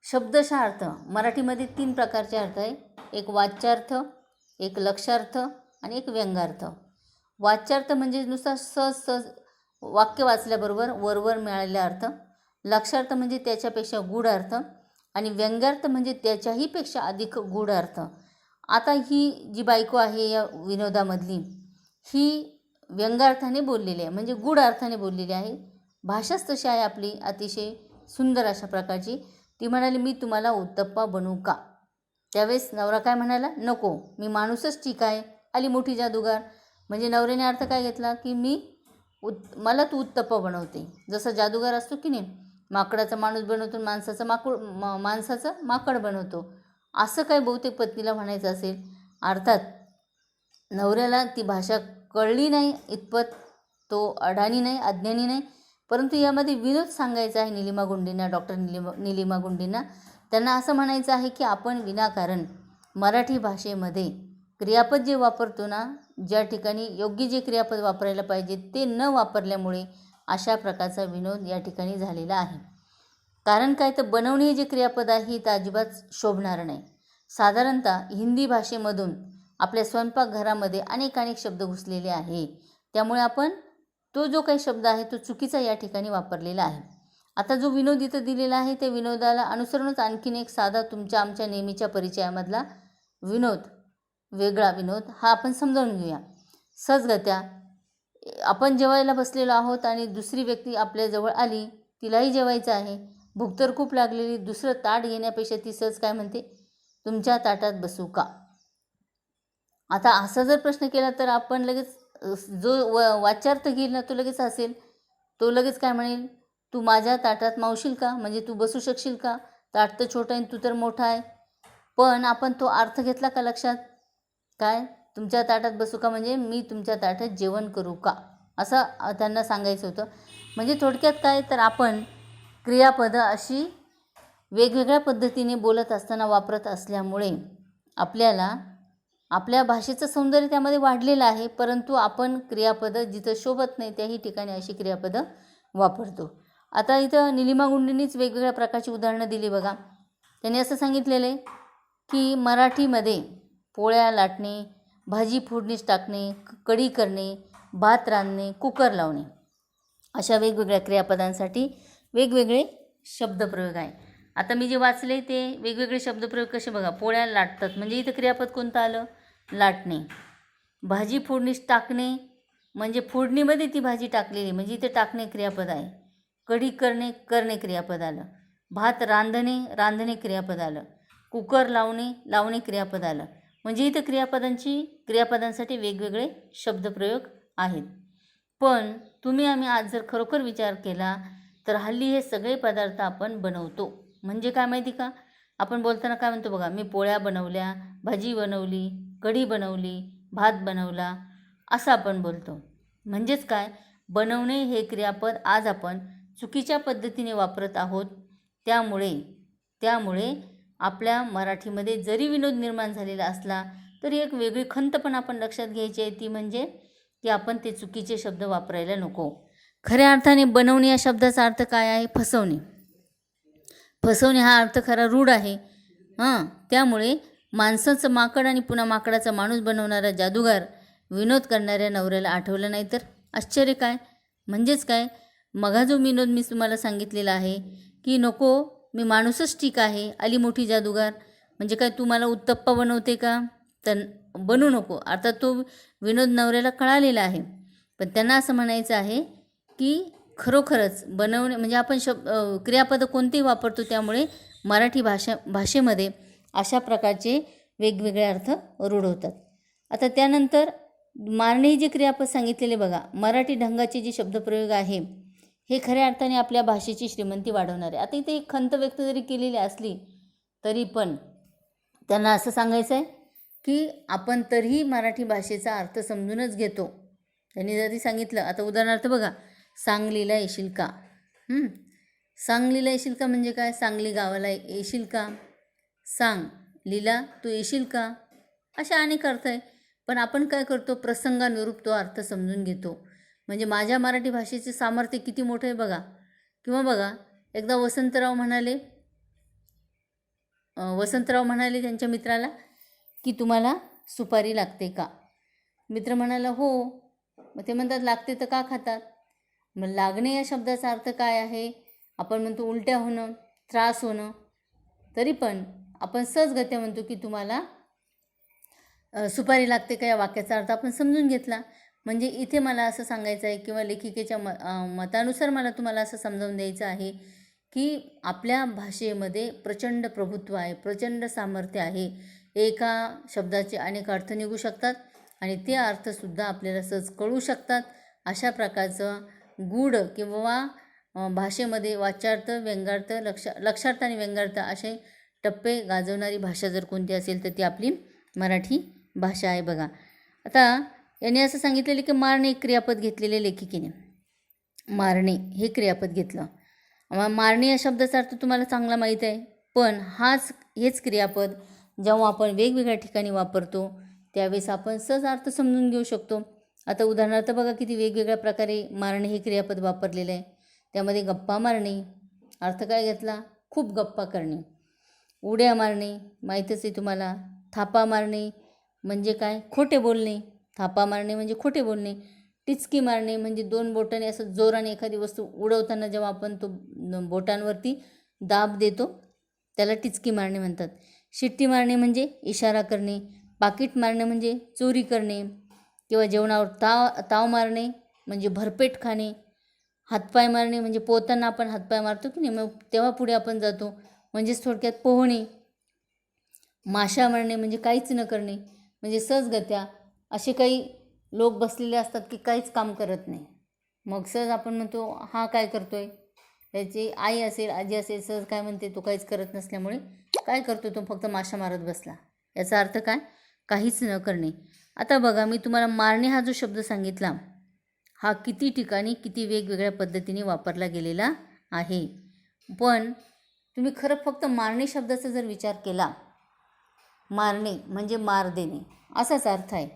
शब्दशः अर्थ मराठीमध्ये 3 प्रकारचे अर्थ आहे. एक वाच्यार्थ, एक लक्षार्थ आणि एक व्यंगार्थ. वाच्यार्थ म्हणजे नुसता सहज वाक्य वाचल्याबरोबर वरवर मिळालेला अर्थ. लक्षार्थ म्हणजे त्याच्यापेक्षा गूढ अर्थ आणि व्यंग्यार्थ म्हणजे त्याच्याही पेक्षा अधिक गूढ अर्थ. आता ही जी बायको आहे या विनोदामधली, ही व्यंग्यार्थाने बोललेली आहे, म्हणजे गूढ अर्थाने बोललेली आहे. भाषाच तशी आहे आपली, अतिशय सुंदर अशा प्रकारची. ती म्हणाली, मी तुम्हाला उत्तप्पा बनवू का? त्यावेळेस नवरा काय म्हणाला, नको, मी माणूसच ठीक आहे, आली मोठी जादूगार. म्हणजे नवऱ्याने अर्थ काय घेतला की मला तू उत्तप्पा बनवते. जसं जादूगार असतो की नाही, माकडाचा माणूस बनवतो, माणसाचं माकड बनवतो, असं काय बहुतेक पत्नीला म्हणायचं असेल. अर्थात नवऱ्याला ती भाषा कळली नाही इतपत तो अडाणी नाही, अज्ञानी नाही. परंतु यामध्ये विनोद सांगायचा आहे निलिमा गुंडेंना, डॉक्टर निलिमा गुंडेंना. त्यांना असं म्हणायचं आहे की आपण विनाकारण मराठी भाषेमध्ये क्रियापद जे वापरतो ना, ज्या ठिकाणी योग्य जे क्रियापद वापरायला पाहिजे ते न वापरल्यामुळे अशा प्रकारचा विनोद या ठिकाणी झालेला आहे. कारण काय तर बनवणे हे जे क्रियापद आहे ते अजिबात शोभणार नाही. साधारणतः हिंदी भाषेमधून आपल्या स्वयंपाकघरामध्ये अनेक शब्द घुसलेले आहे. त्यामुळे आपण तो जो काही शब्द आहे तो चुकीचा या ठिकाणी वापरलेला आहे. आता जो विनोद इथं दिलेला आहे त्या विनोदाला अनुसरूनच आणखीन एक साधा तुमच्या आमच्या नेहमीच्या परिचयामधला विनोद, वेगळा विनोद हा आपण समजावून घेऊया. सहजगत्या आपण जेवायला बसलेलो आहोत आणि दुसरी व्यक्ती आपल्याजवळ आली, तिलाही जेवायचं आहे, भूक तर खूप लागलेली. दुसरं ताट घेण्यापेक्षा ती सहज काय म्हणते, तुमच्या ताटात बसू का? आता असा जर प्रश्न केला तर आपण लगेच जो वाच्यार्थ घेईल ना तो लगेच हसेल. तो लगेच काय म्हणेल, तू माझ्या ताटात मावशील का? म्हणजे तू बसू शकशील का? ताट तर छोटं आहे, तू तर मोठा आहे. पण आपण तो अर्थ घेतला का लक्षात? काय, तुमच्या ताटात बसू का म्हणजे मी तुमच्या ताटात जेवण करू का, असं त्यांना सांगायचं होतं. म्हणजे थोडक्यात काय तर आपण क्रियापदं अशी वेगवेगळ्या पद्धतीने बोलत असताना वापरत असल्यामुळे आपल्याला आपल्या भाषेचं सौंदर्य त्यामध्ये वाढलेलं आहे. परंतु आपण क्रियापदं जिथं शोभत नाही त्याही ठिकाणी अशी क्रियापदं वापरतो. आता इथं निलिमा गुंडेंनीच वेगवेगळ्या प्रकारची उदाहरणं दिली बघा. त्यांनी असं सांगितलेलं आहे की मराठीमध्ये पोळ्या लाटणे, भाजी फोडणीस टाकणे, कढी करणे, भात रांधणे, कुकर लावणे, अशा वेगवेगळ्या क्रियापदांसाठी वेगवेगळे शब्दप्रयोग आहे. आता मी जे वाचले ते वेगवेगळे शब्दप्रयोग कसे बघा. पोळ्या लाटतात म्हणजे इथं क्रियापद कोणतं आलं, लाटणे. भाजी फोडणीस टाकणे म्हणजे फोडणीमध्ये ती भाजी टाकलेली म्हणजे इथे टाकणे क्रियापद आहे. कढी करणे, करणे क्रियापद आलं. भात रांधणे, रांधणे क्रियापद आलं. कुकर लावणे, लावणे क्रियापद आलं. म्हणजे इथं क्रियापदांसाठी वेगवेगळे शब्दप्रयोग आहेत. पण तुम्ही आम्ही आज जर खरोखर विचार केला तर हल्ली हे सगळे पदार्थ आपण बनवतो. म्हणजे काय माहिती का, आपण बोलताना काय म्हणतो बघा, मी पोळ्या बनवल्या, भाजी बनवली, कढी बनवली, भात बनवला, असं आपण बोलतो. म्हणजेच काय, बनवणे हे क्रियापद आज आपण चुकीच्या पद्धतीने वापरत आहोत. त्यामुळे आपल्या मराठीमध्ये जरी विनोद निर्माण झालेला असला तरी एक वेगळी खंत पण आपण लक्षात घ्यायची आहे. ती म्हणजे की आपण ते चुकीचे शब्द वापरायला नको. खऱ्या अर्थाने बनवणे या शब्दाचा अर्थ काय आहे, फसवणे. फसवणे हा अर्थ खरा रूढ आहे. त्यामुळे माणसाचं माकड आणि पुन्हा माकडाचा माणूस बनवणारा जादूगार विनोद करणाऱ्या नवऱ्याला आठवलं नाही तर आश्चर्य काय. म्हणजेच काय, मघा जो विनोद मी तुम्हाला सांगितलेला आहे की नको, मी माणूसच ठीक आहे, आली मोठी जादूगार. म्हणजे काय, तू मला उत्तप्पा बनवते का, तर बनवू नको. अर्थात तो विनोद नवऱ्याला कळालेला आहे. पण त्यांना असं म्हणायचं आहे की खरोखरच बनवणे म्हणजे आपण क्रियापद कोणतेही वापरतो. त्यामुळे मराठी भाषेमध्ये अशा प्रकारचे वेगवेगळे अर्थ रूढ होतात. आता त्यानंतर मारणे जे क्रियापद सांगितलेले बघा, मराठी ढंगाचे जे शब्दप्रयोग आहे हे खऱ्या अर्थाने आपल्या भाषेची श्रीमंती वाढवणारे. आता इथे एक खंत व्यक्त जरी केलेली असली तरी पण त्यांना असं सांगायचं आहे की आपण तरीही मराठी भाषेचा अर्थ समजूनच घेतो. त्यांनी जरी सांगितलं, आता उदाहरणार्थ बघा, सांगलीला येशील का. सांगलीला येशील का म्हणजे काय, सांगली गावाला येशील का, सांग लीला तू येशील का, अशा अनेक अर्थ आहे. पण आपण काय करतो, प्रसंगानुरूप तो अर्थ समजून घेतो. म्हणजे माझ्या मराठी भाषेचे सामर्थ्य किती मोठं आहे बघा. किंवा बघा, एकदा वसंतराव म्हणाले त्यांच्या मित्राला की तुम्हाला सुपारी लागते का. मित्र म्हणाला हो. मग ते म्हणतात लागते तर का खातात. मग लागणे या शब्दाचा अर्थ काय आहे, आपण म्हणतो उलट्या होणं, त्रास होणं. तरी पण आपण सहजगत्या म्हणतो की तुम्हाला सुपारी लागते का, या वाक्याचा अर्थ आपण समजून घेतला. म्हणजे इथे मला असं सांगायचं आहे किंवा लेखिकेच्या मतानुसार मला तुम्हाला असं समजावून द्यायचं आहे की आपल्या भाषेमध्ये प्रचंड प्रभुत्व आहे, प्रचंड सामर्थ्य आहे. एका शब्दाचे अनेक अर्थ निघू शकतात आणि ते अर्थसुद्धा आपल्याला सहज कळू शकतात. अशा प्रकारचं गूढ किंवा भाषेमध्ये वाच्यार्थ, व्यंग्यार्थ, लक्षार्थ आणि व्यंग्यार्थ असे टप्पे गाजवणारी भाषा जर कोणती असेल तर ती आपली मराठी भाषा आहे. बघा आता याने असं सांगितलेलं की मारणे एक क्रियापद घेतलेले लेखिकेने. मारणे हे क्रियापद घेतलं. मारणे या शब्दाचा अर्थ तुम्हाला चांगला माहीत आहे, पण हेच क्रियापद जेव्हा आपण वेगवेगळ्या ठिकाणी वापरतो त्यावेळेस आपण सहज अर्थ समजून घेऊ शकतो. आता उदाहरणार्थ बघा किती वेगवेगळ्या प्रकारे मारणे हे क्रियापद वापरलेलं आहे. त्यामध्ये गप्पा मारणे अर्थ काय घेतला, खूप गप्पा करणे. उड्या मारणे माहीतच आहे तुम्हाला. थापा मारणे म्हणजे काय, खोटे बोलणे. थापा मारणे म्हणजे खोटे बोलणे. टिचकी मारणे म्हणजे दोन बोटाने असं जोराने एखादी वस्तू उडवताना जेव्हा आपण तो बोटांवरती दाब देतो त्याला टिचकी मारणे म्हणतात. शिट्टी मारणे म्हणजे इशारा करणे. पाकीट मारणे म्हणजे चोरी करणे किंवा जेवणावर ताव मारणे म्हणजे भरपेट खाणे. हातपाय मारणे म्हणजे पोहताना आपण हातपाय मारतो की नाही, मग तेव्हा पुढे आपण जातो, म्हणजेच थोडक्यात पोहणे. माशा मारणे म्हणजे काहीच न करणे, म्हणजे सहजगत्या असे काही लोक बसलेले असतात की काहीच काम करत नाही. मग सहज आपण म्हणतो हा काय करतो आहे, त्याची आई असेल, आजी असेल, सहज काय म्हणते तो काहीच करत नसल्यामुळे काय करतो तो, फक्त माशा मारत बसला. याचा अर्थ काय, काहीच न करणे. आता बघा मी तुम्हाला मारणे हा जो शब्द सांगितला हा किती ठिकाणी किती वेगवेगळ्या पद्धतीने वापरला गेलेला आहे. पण तुम्ही खरं फक्त मारणे शब्दाचा जर विचार केला, मारणे म्हणजे मार देणे असाच अर्थ आहे.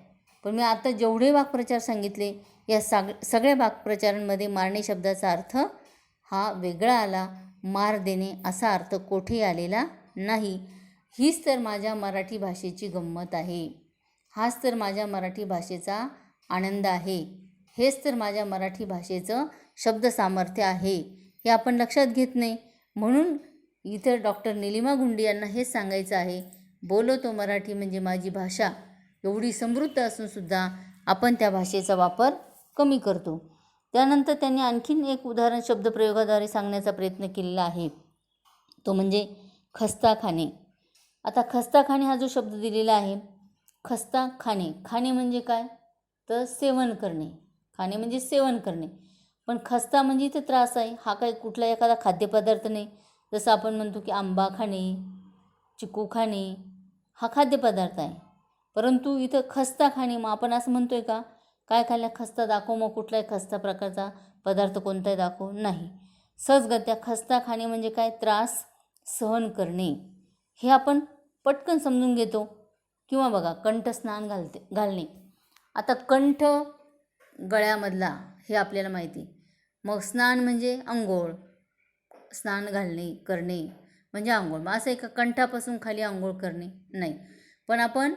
पण मी आता जेवढे वाक्प्रचार सांगितले या सगळ्या वाक्प्रचारांमध्ये मारणे शब्दाचा अर्थ हा वेगळा आला. मार देणे असा अर्थ कोठेही आलेला नाही. हीच तर माझ्या मराठी भाषेची गंमत आहे. हाच तर माझ्या मराठी भाषेचा आनंद आहे. हेच तर माझ्या मराठी भाषेचं शब्द सामर्थ्य आहे. हे आपण लक्षात घेत नाही. म्हणून इथं डॉक्टर निलिमा गुंडी यांना हेच सांगायचं आहे, बोलतो मराठी म्हणजे माझी भाषा एवढी समृद्ध असूनसुद्धा आपण त्या भाषेचा वापर कमी करतो. त्यानंतर त्यांनी आणखीन एक उदाहरण शब्दप्रयोगाद्वारे सांगण्याचा प्रयत्न केलेला आहे, तो म्हणजे खस्ता खाणे. आता खस्ता खाणे हा जो शब्द दिलेला आहे, खस्ता खाणे, खाणे म्हणजे काय तर सेवन करणे. खाणे म्हणजे सेवन करणे. पण खस्ता म्हणजे इथे त्रास आहे. हा काही कुठला एखादा खाद्यपदार्थ नाही. जसं आपण म्हणतो की आंबा खाणे, चिकू खाणे हा खाद्यपदार्थ आहे. परंतु इथं खस्ता खाणे, मग आपण असं म्हणतो आहे का काय खाल्ल्या, खस्ता दाखव, मग कुठलाही खस्ता प्रकारचा पदार्थ कोणताही दाखव, नाही. सहजगत्या खस्ता खाणे म्हणजे काय, त्रास सहन करणे. हे आपण पटकन समजून घेतो. किंवा बघा कंठस्नान घालणे. आता कंठ गळ्यामधला हे आपल्याला माहिती. मग स्नान म्हणजे आंघोळ, स्नान करणे म्हणजे आंघोळ. मग असं एका कंठापासून खाली आंघोळ करणे नाही. पण आपण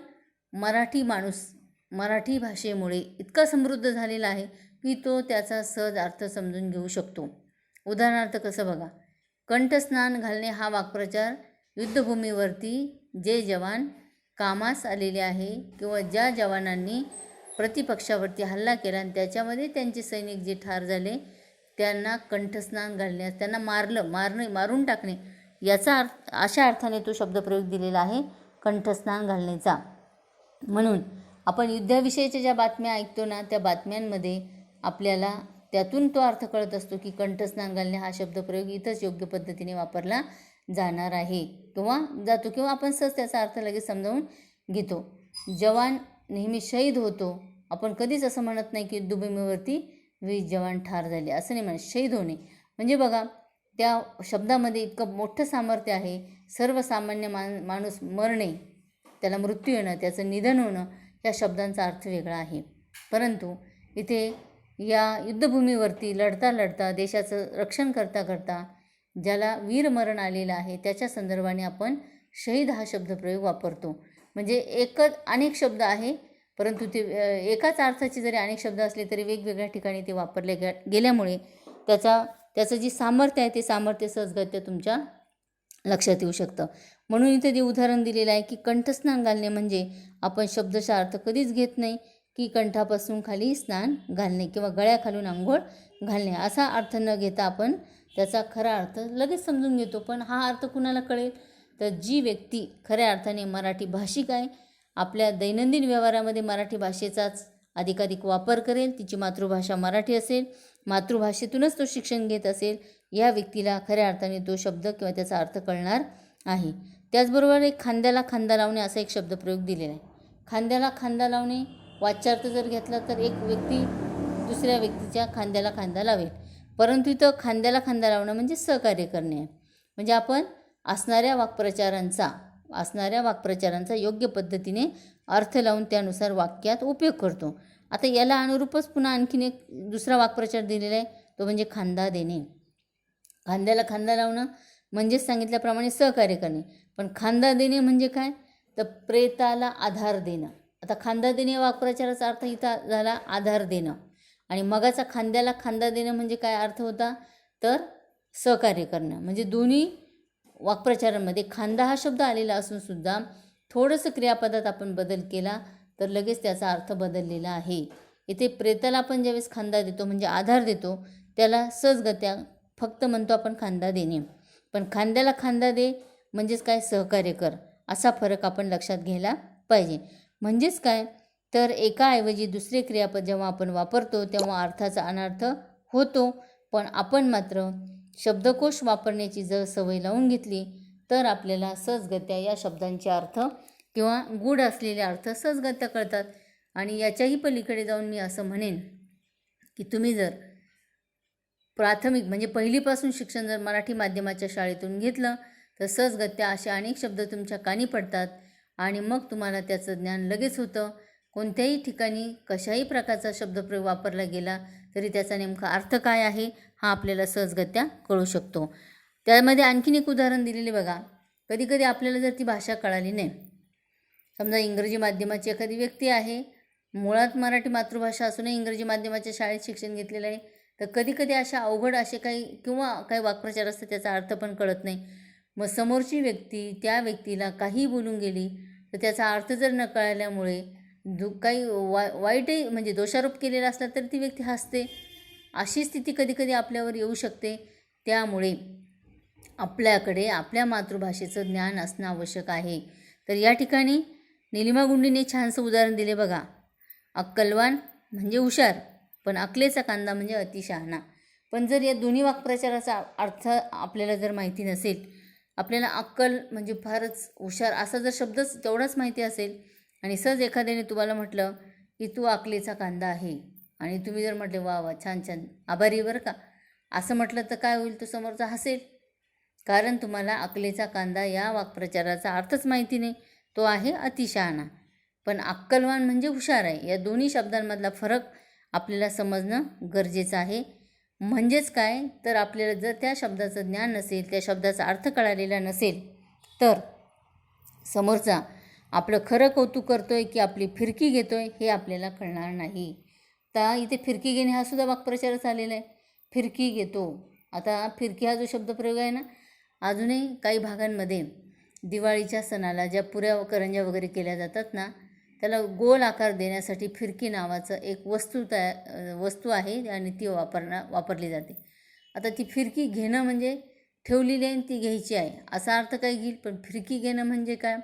मराठी माणूस मराठी भाषेमुळे इतका समृद्ध झालेला आहे की तो त्याचा सहज अर्थ समजून घेऊ शकतो. उदाहरणार्थ कसं बघा, कंठस्नान घालणे हा वाक्प्रचार युद्धभूमीवरती जे जवान कामास आलेले आहे किंवा ज्या जवानांनी प्रतिपक्षावरती हल्ला केला आणि त्याच्यामध्ये त्यांचे सैनिक जे ठार झाले त्यांना कंठस्नान घालण्यास, त्यांना मारून टाकणे याचा अर्थ, अशा अर्थाने तो शब्दप्रयोग दिलेला आहे कंठस्नान घालण्याचा. म्हणून आपण युद्धाविषयीच्या ज्या बातम्या ऐकतो ना, त्या बातम्यांमध्ये आपल्याला त्यातून तो अर्थ कळत असतो की कंठस्नान घालणे हा शब्दप्रयोग इथंच योग्य पद्धतीने वापरला जाणार आहे किंवा जातो, किंवा आपण सहज त्याचा अर्थ लगेच समजावून घेतो. जवान नेहमी शहीद होतो. आपण कधीच असं म्हणत नाही की युद्धभूमीवरती 20 जवान ठार झाले, असं नाही म्हणत. शहीद होणे म्हणजे बघा त्या शब्दामध्ये इतकं मोठं सामर्थ्य आहे. सर्वसामान्य माणूस मरणे, त्याला मृत्यू येणं, त्याचं निधन होणं, या शब्दांचा अर्थ वेगळा आहे. परंतु इथे या युद्धभूमीवरती लढता देशाचं रक्षण करता ज्याला वीरमरण आलेलं आहे त्याच्या संदर्भाने आपण शहीद हा शब्दप्रयोग वापरतो. म्हणजे अनेक शब्द आहे, परंतु ते एकाच अर्थाचे जरी अनेक शब्द असले तरी वेगवेगळ्या ठिकाणी ते वापरले गेल्यामुळे त्याचं जे सामर्थ्य आहे ते सामर्थ्य सहजगत्या तुमच्या लक्षात येऊ शकतं. म्हणून इथे जे उदाहरण दिलेलं आहे की कंठस्नान घालणे म्हणजे आपण शब्दशः अर्थ कधीच घेत नाही की कंठापासून खाली स्नान घालणे किंवा गळ्याखालून आंघोळ घालणे असा अर्थ न घेता आपण त्याचा खरा अर्थ लगेच समजून घेतो. पण हा अर्थ कुणाला कळेल? तर जी व्यक्ती खऱ्या अर्थाने मराठी भाषिक आहे, आपल्या दैनंदिन व्यवहारामध्ये मराठी भाषेचाच अधिकाधिक वापर करेल, तिची मातृभाषा मराठी असेल, मातृभाषेतूनच तो शिक्षण घेत असेल, या व्यक्तीला खऱ्या अर्थाने तो शब्द किंवा त्याचा अर्थ कळणार आहे. त्याचबरोबर एक खांद्याला खांदा लावणे असा एक शब्दप्रयोग दिलेला आहे. खांद्याला खांदा लावणे वाच्यार्थ जर घेतला तर एक व्यक्ती दुसऱ्या व्यक्तीच्या खांद्याला खांदा लावेल. परंतु इथं खांद्याला खांदा लावणं म्हणजे सहकार्य करणे आहे. म्हणजे आपण असणाऱ्या वाक्प्रचारांचा योग्य पद्धतीने अर्थ लावून त्यानुसार वाक्यात उपयोग करतो. आता याला अनुरूपच पुन्हा आणखीन एक दुसरा वाक्प्रचार दिलेला आहे, तो म्हणजे खांदा देणे. खांद्याला खांदा लावणं म्हणजेच सांगितल्याप्रमाणे सहकार्य करणे. पण खांदा देणे म्हणजे काय? तर प्रेताला आधार देणं. आता खांदा देणे या वाक्प्रचाराचा अर्थ इथं झाला आधार देणं. आणि मगाचा खांद्याला खांदा देणं म्हणजे काय अर्थ होता? तर सहकार्य करणं. म्हणजे दोन्ही वाक्प्रचारांमध्ये खांदा हा शब्द आलेला असून सुद्धा थोडंसं क्रियापदात आपण बदल केला तर लगेच त्याचा अर्थ बदललेला आहे. इथे प्रेताला आपण ज्यावेळेस खांदा देतो म्हणजे आधार देतो, त्याला सहजगत्या फक्त म्हणतो आपण खांदा देणे. पण खांद्याला खांदा दे म्हणजेच काय? सहकार्य कर. असा फरक आपण लक्षात घ्यायला पाहिजे. म्हणजेच काय? तर एकाऐवजी दुसरे क्रियापद जेव्हा आपण वापरतो तेव्हा अर्थाचा अनर्थ होतो. पण आपण मात्र शब्दकोश वापरण्याची जर सवय लावून घेतली तर आपल्याला सहजगत्या या शब्दांचे अर्थ किंवा गूढ असलेले अर्थ सहजगत्या कळतात. आणि याच्याही पलीकडे जाऊन मी असं म्हणेन की तुम्ही जर प्राथमिक म्हणजे पहिलीपासून शिक्षण जर मराठी माध्यमाच्या शाळेतून घेतलं तर सहजगत्या असे अनेक शब्द तुमच्या कानी पडतात आणि मग तुम्हाला त्याचं ज्ञान लगेच होतं. कोणत्याही ठिकाणी कशाही प्रकारचा शब्दप्रयोग वापरला गेला तरी त्याचा नेमका अर्थ काय आहे हा आपल्याला सहजगत्या कळू शकतो. त्यामध्ये आणखीन एक उदाहरण दिलेले बघा. कधीकधी आपल्याला जर ती भाषा कळाली नाही, समजा इंग्रजी माध्यमाची एखादी व्यक्ती आहे, मुळात मराठी मातृभाषा असूनही इंग्रजी माध्यमाच्या शाळेत शिक्षण घेतलेलं आहे, तर कधीकधी अशा अवघड असे काही वाक्प्रचार असतात त्याचा अर्थ पण कळत नाही. मग समोरची व्यक्ती त्या व्यक्तीला काही बोलून गेली तर त्याचा अर्थ जर न कळल्यामुळे काही वाईटही म्हणजे दोषारोप केलेला असला तर ती व्यक्ती हसते. अशी स्थिती कधीकधी आपल्यावर येऊ शकते. त्यामुळे आपल्याकडे आपल्या मातृभाषेचं ज्ञान असणं आवश्यक आहे. तर या ठिकाणी निलिमा गुंडीने छानसं उदाहरण दिले बघा. अक्कलवान म्हणजे हुशार, पण अकलेचा कांदा म्हणजे अतिशहाणा. पण जर या दोन्ही वाक्प्रचाराचा अर्थ आपल्याला जर माहिती नसेल, आपल्याला अक्कल म्हणजे फारच हुशार असा जर शब्दच तेवढाच माहिती असेल आणि सहज एखाद्याने तुम्हाला म्हटलं की तू अकलेचा कांदा आहे आणि तुम्ही जर म्हटले वा वा छान छान आभारी बरं का असं म्हटलं तर काय होईल? तो समोरचा हसेल. कारण तुम्हाला अकलेचा कांदा या वाक्प्रचाराचा अर्थच माहिती नाही, तो आहे अतिशहाणा. पण अक्कलवान म्हणजे हुशार आहे. या दोन्ही शब्दांमधला फरक आपल्याला समजणं गरजेचं आहे. म्हणजेच काय? तर आपल्याला जर त्या शब्दाचं ज्ञान नसेल, त्या शब्दाचा अर्थ कळालेला नसेल तर समोरचा आपलं खरं कौतुक करतोय की आपली फिरकी घेतोय हे आपल्याला कळणार नाही. तर इथे फिरकी घेणे हा सुद्धा वाक्प्रचारच आलेला आहे. फिरकी घेतो. आता फिरकी हा जो शब्दप्रयोग आहे ना, अजूनही काही भागांमध्ये दिवाळीच्या सणाला ज्या पुऱ्या करंज्या वगैरे केल्या जातात ना, त्याला गोल आकार देण्यासाठी फिरकी नावाचं एक वस्तू आहे आणि ती वापरली जाते. आता ती फिरकी घेणं म्हणजे ठेवलेली आहे ती घ्यायची आहे असा अर्थ काही घेईल. पण फिरकी घेणं म्हणजे काय?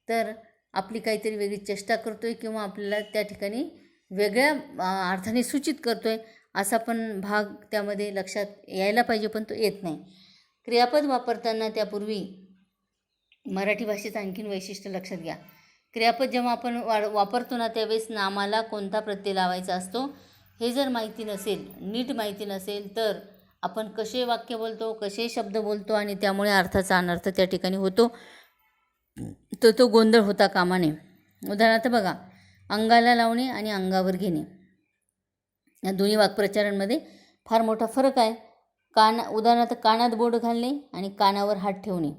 तर आपली काहीतरी वेगळी चेष्टा करतोय किंवा आपल्याला त्या ठिकाणी वेगळ्या अर्थाने सूचित करतोय असा पण भाग त्यामध्ये लक्षात यायला पाहिजे, पण तो येत नाही. क्रियापद वापरताना त्यापूर्वी मराठी भाषेचं आणखीन वैशिष्ट्य लक्षात घ्या. क्रियापद जेव्हा आपण वापरतो ना त्यावेळेस नामाला कोणता प्रत्यय लावायचा असतो हे जर माहिती नसेल, नीट माहिती नसेल तर आपण कसे वाक्य बोलतो, कसे शब्द बोलतो आणि त्यामुळे अर्थाचा अनर्थ त्या ठिकाणी होतो. तो गोंधळ होता कामा नये. उदाहरणार्थ बघा, अंगाला लावणे आणि अंगावर घेणे या दोन्ही वाक्प्रचारांमध्ये फार मोठा फरक आहे. उदाहरणार्थ कानात बोट घालणे आणि कानावर हात ठेवणे.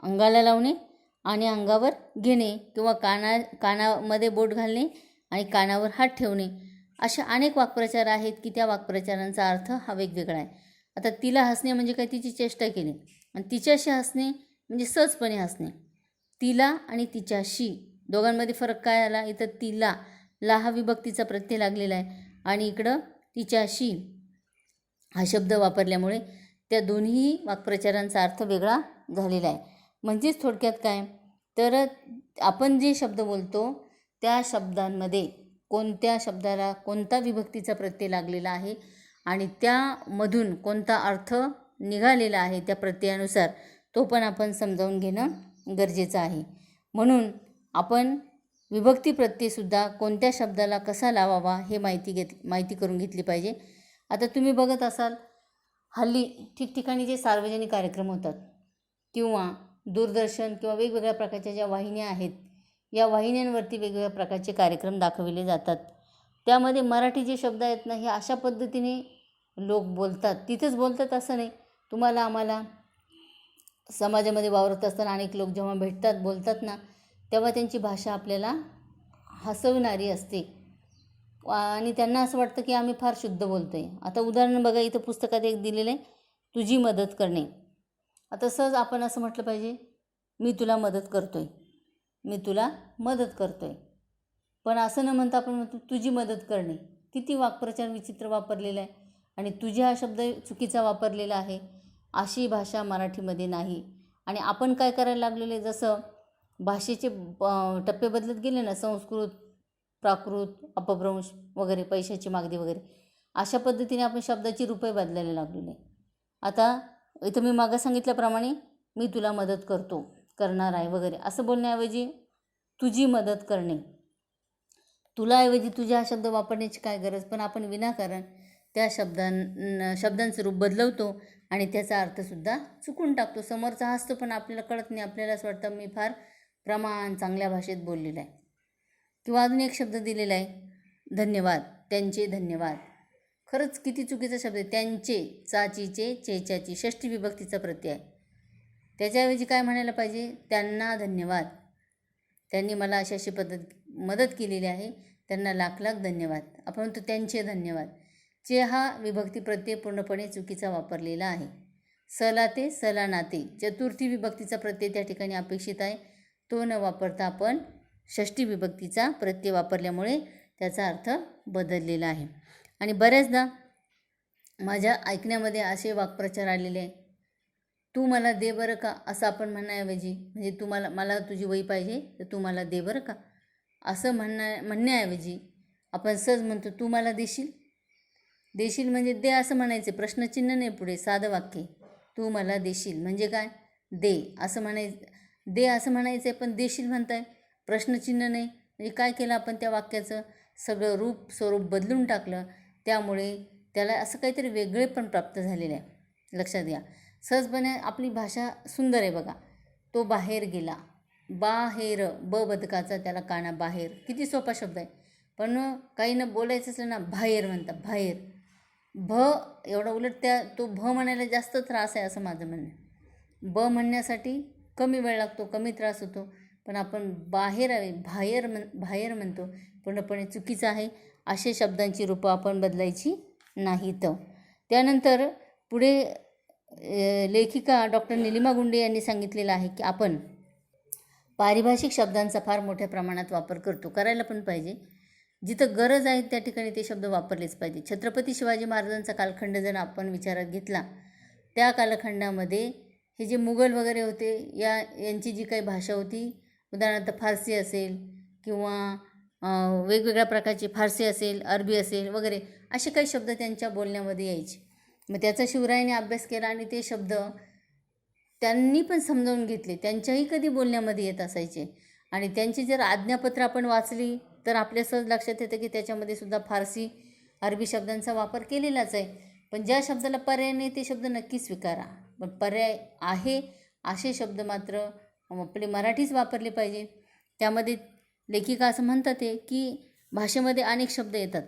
अंगाला लावणे आणि अंगावर घेणे किंवा कानामध्ये बोट घालणे आणि कानावर हात ठेवणे अशा अनेक वाक्प्रचार आहेत की त्या वाक्प्रचारांचा अर्थ हा वेगवेगळा आहे. आता तिला हसणे म्हणजे काय? तिची चेष्टा केली. आणि तिच्याशी हसणे म्हणजे सहजपणे हसणे. तिला आणि तिच्याशी दोघांमध्ये फरक काय आला? इथं तिला ला हा विभक्तीचा प्रत्यय लागलेला आहे आणि इकडं तिच्याशी हा शब्द वापरल्यामुळे त्या दोन्ही वाक्प्रचारांचा अर्थ वेगळा झालेला आहे. म्हणजेच थोडक्यात काय, तर आपण जे शब्द बोलतो त्या शब्दांमध्ये कोणत्या शब्दाला कोणता विभक्तीचा प्रत्यय लागलेला आहे आणि त्यामधून कोणता अर्थ निघालेला आहे त्या प्रत्ययानुसार, तो पण आपण समजावून घेणं गरजेचं आहे. म्हणून आपण विभक्ती प्रत्ययसुद्धा कोणत्या शब्दाला कसा लावावा हे माहिती करून घेतली पाहिजे. आता तुम्ही बघत असाल, हल्ली ठिकठिकाणी जे सार्वजनिक कार्यक्रम होतात किंवा दूरदर्शन किंवा वेगवेगळ्या प्रकारच्या ज्या वाहिन्या आहेत, या वाहिन्यांवरती वेगवेगळ्या प्रकारचे कार्यक्रम दाखविले जातात. त्यामध्ये मराठी जे शब्द आहेत ना, हे अशा पद्धतीने लोक बोलतात, तिथंच बोलतात असं नाही. तुम्हाला आम्हाला समाजामध्ये वावरत असताना अनेक लोक जेव्हा भेटतात, बोलतात ना, तेव्हा त्यांची भाषा आपल्याला हसवणारी असते आणि त्यांना असं वाटतं की आम्ही फार शुद्ध बोलतो आहे. आता उदाहरण बघा, इथं पुस्तकात एक दिलेलं आहे, तुझी मदत करणे. आता सहज आपण असं म्हटलं पाहिजे, मी तुला मदत करतो आहे, मी तुला मदत करतो आहे. पण असं न म्हणता आपण म्हणतो तुझी मदत करणे. किती वाक्प्रचार विचित्र वापरलेला आहे आणि तुझी हा शब्द चुकीचा वापरलेला आहे. अशी भाषा मराठीमध्ये नाही. आणि आपण काय करायला लागलेले, जसं भाषेचे टप्पे बदलत गेले ना, संस्कृत, प्राकृत, अपभ्रंश वगैरे, पैशाची मागणी वगैरे, अशा पद्धतीने आपण शब्दाची रूपे बदलायला लागलेले आहे. आता इथं मी मागं सांगितल्याप्रमाणे मी तुला मदत करतो, करणार आहे वगैरे असं बोलण्याऐवजी तुझी मदत करणे, तुलाऐवजी तुझ्या हा शब्द वापरण्याची काय गरज. पण आपण विनाकारण त्या शब्दांचं रूप बदलवतो आणि त्याचा अर्थसुद्धा चुकून टाकतो. समोरचा हसतो पण आपल्याला कळत नाही, आपल्याला असं वाटतं मी फार चांगल्या भाषेत बोललेला आहे. किंवा अजून एक शब्द दिलेला आहे, धन्यवाद, त्यांचे धन्यवाद. खरंच किती चुकीचा शब्द आहे. त्यांचे, चाचीचे, चेचाची, षष्ठी विभक्तीचा प्रत्यय आहे. त्याच्याऐवजी काय म्हणायला पाहिजे, त्यांना धन्यवाद, त्यांनी मला अशी अशी मदत केलेली आहे, त्यांना लाख लाख धन्यवाद. आपण म्हणतो त्यांचे धन्यवाद. चे हा विभक्ती प्रत्यय पूर्णपणे चुकीचा वापरलेला आहे. सलाते, सलानाते, चतुर्थी विभक्तीचा प्रत्यय त्या ठिकाणी अपेक्षित आहे. तो न वापरता आपण षष्ठी विभक्तीचा प्रत्यय वापरल्यामुळे त्याचा अर्थ बदललेला आहे. आणि बऱ्याचदा माझ्या ऐकण्यामध्ये असे वाक्प्रचार आलेले आहे, तू मला दे बरं का, असं आपण म्हणण्याऐवजी, म्हणजे मला तुझी वही पाहिजे तर तू मला दे बरं का, असं म्हणण्याऐवजी आपण सहज म्हणतो तू मला देशील. देशील म्हणजे दे असं म्हणायचे, प्रश्नचिन्ह नाही पुढे, साधं वाक्य. तू मला देशील म्हणजे काय, दे असं म्हणायचं आहे, पण देशील म्हणताय, प्रश्नचिन्ह नाही. म्हणजे काय केलं आपण, त्या वाक्याचं सगळं स्वरूप बदलून टाकलं. त्यामुळे त्याला असं काहीतरी वेगळे पण प्राप्त झालेलं आहे. लक्षात घ्या. सहजपणे आपली भाषा सुंदर आहे बघा. तो बाहेर गेला, बाहेर, ब बदकाचा त्याला काना, बाहेर, किती सोपा शब्द आहे. पण काही न बोलायचं असलं ना, बाहेर म्हणतात, बाहेर. भ एवढा उलट तो भ म्हणायला जास्त त्रास आहे असं माझं म्हणणं आहे. ब म्हणण्यासाठी कमी वेळ लागतो, कमी त्रास होतो. पण आपण बाहेर म्हणतो, पूर्णपणे चुकीचं आहे. असे शब्दांची रूपं आपण बदलायची नाहीत. त्यानंतर पुढे लेखिका डॉक्टर निलिमा गुंडे यांनी सांगितलेलं आहे की आपण पारिभाषिक शब्दांचा फार मोठ्या प्रमाणात वापर करतो, करायला पण पाहिजे. जिथं गरज आहे त्या ठिकाणी ते शब्द वापरलेच पाहिजे. छत्रपती शिवाजी महाराजांचा कालखंड जर आपण विचारात घेतला, त्या कालखंडामध्ये हे जे मुघल वगैरे होते, यांची जी काही भाषा होती, उदाहरणार्थ फारसी असेल किंवा वेगवेगळ्या प्रकारची फारसी असेल, अरबी असेल वगैरे, असे काही शब्द त्यांच्या बोलण्यामध्ये यायचे. मग त्याचा शिवरायाने अभ्यास केला आणि ते शब्द त्यांनी पण समजावून घेतले. त्यांच्याही कधी बोलण्यामध्ये येत असायचे आणि त्यांची जर आज्ञापत्र आपण वाचली तर आपल्या सहज लक्षात येतं की त्याच्यामध्ये सुद्धा फारसी, अरबी शब्दांचा वापर केलेलाच आहे. पण ज्या शब्दाला पर्याय नाही ते शब्द नक्की स्वीकारा. पण पर्याय आहे असे शब्द मात्र आपले मराठीच वापरले पाहिजे. त्यामध्ये लेखिका असं म्हणतात की भाषेमध्ये अनेक शब्द येतात,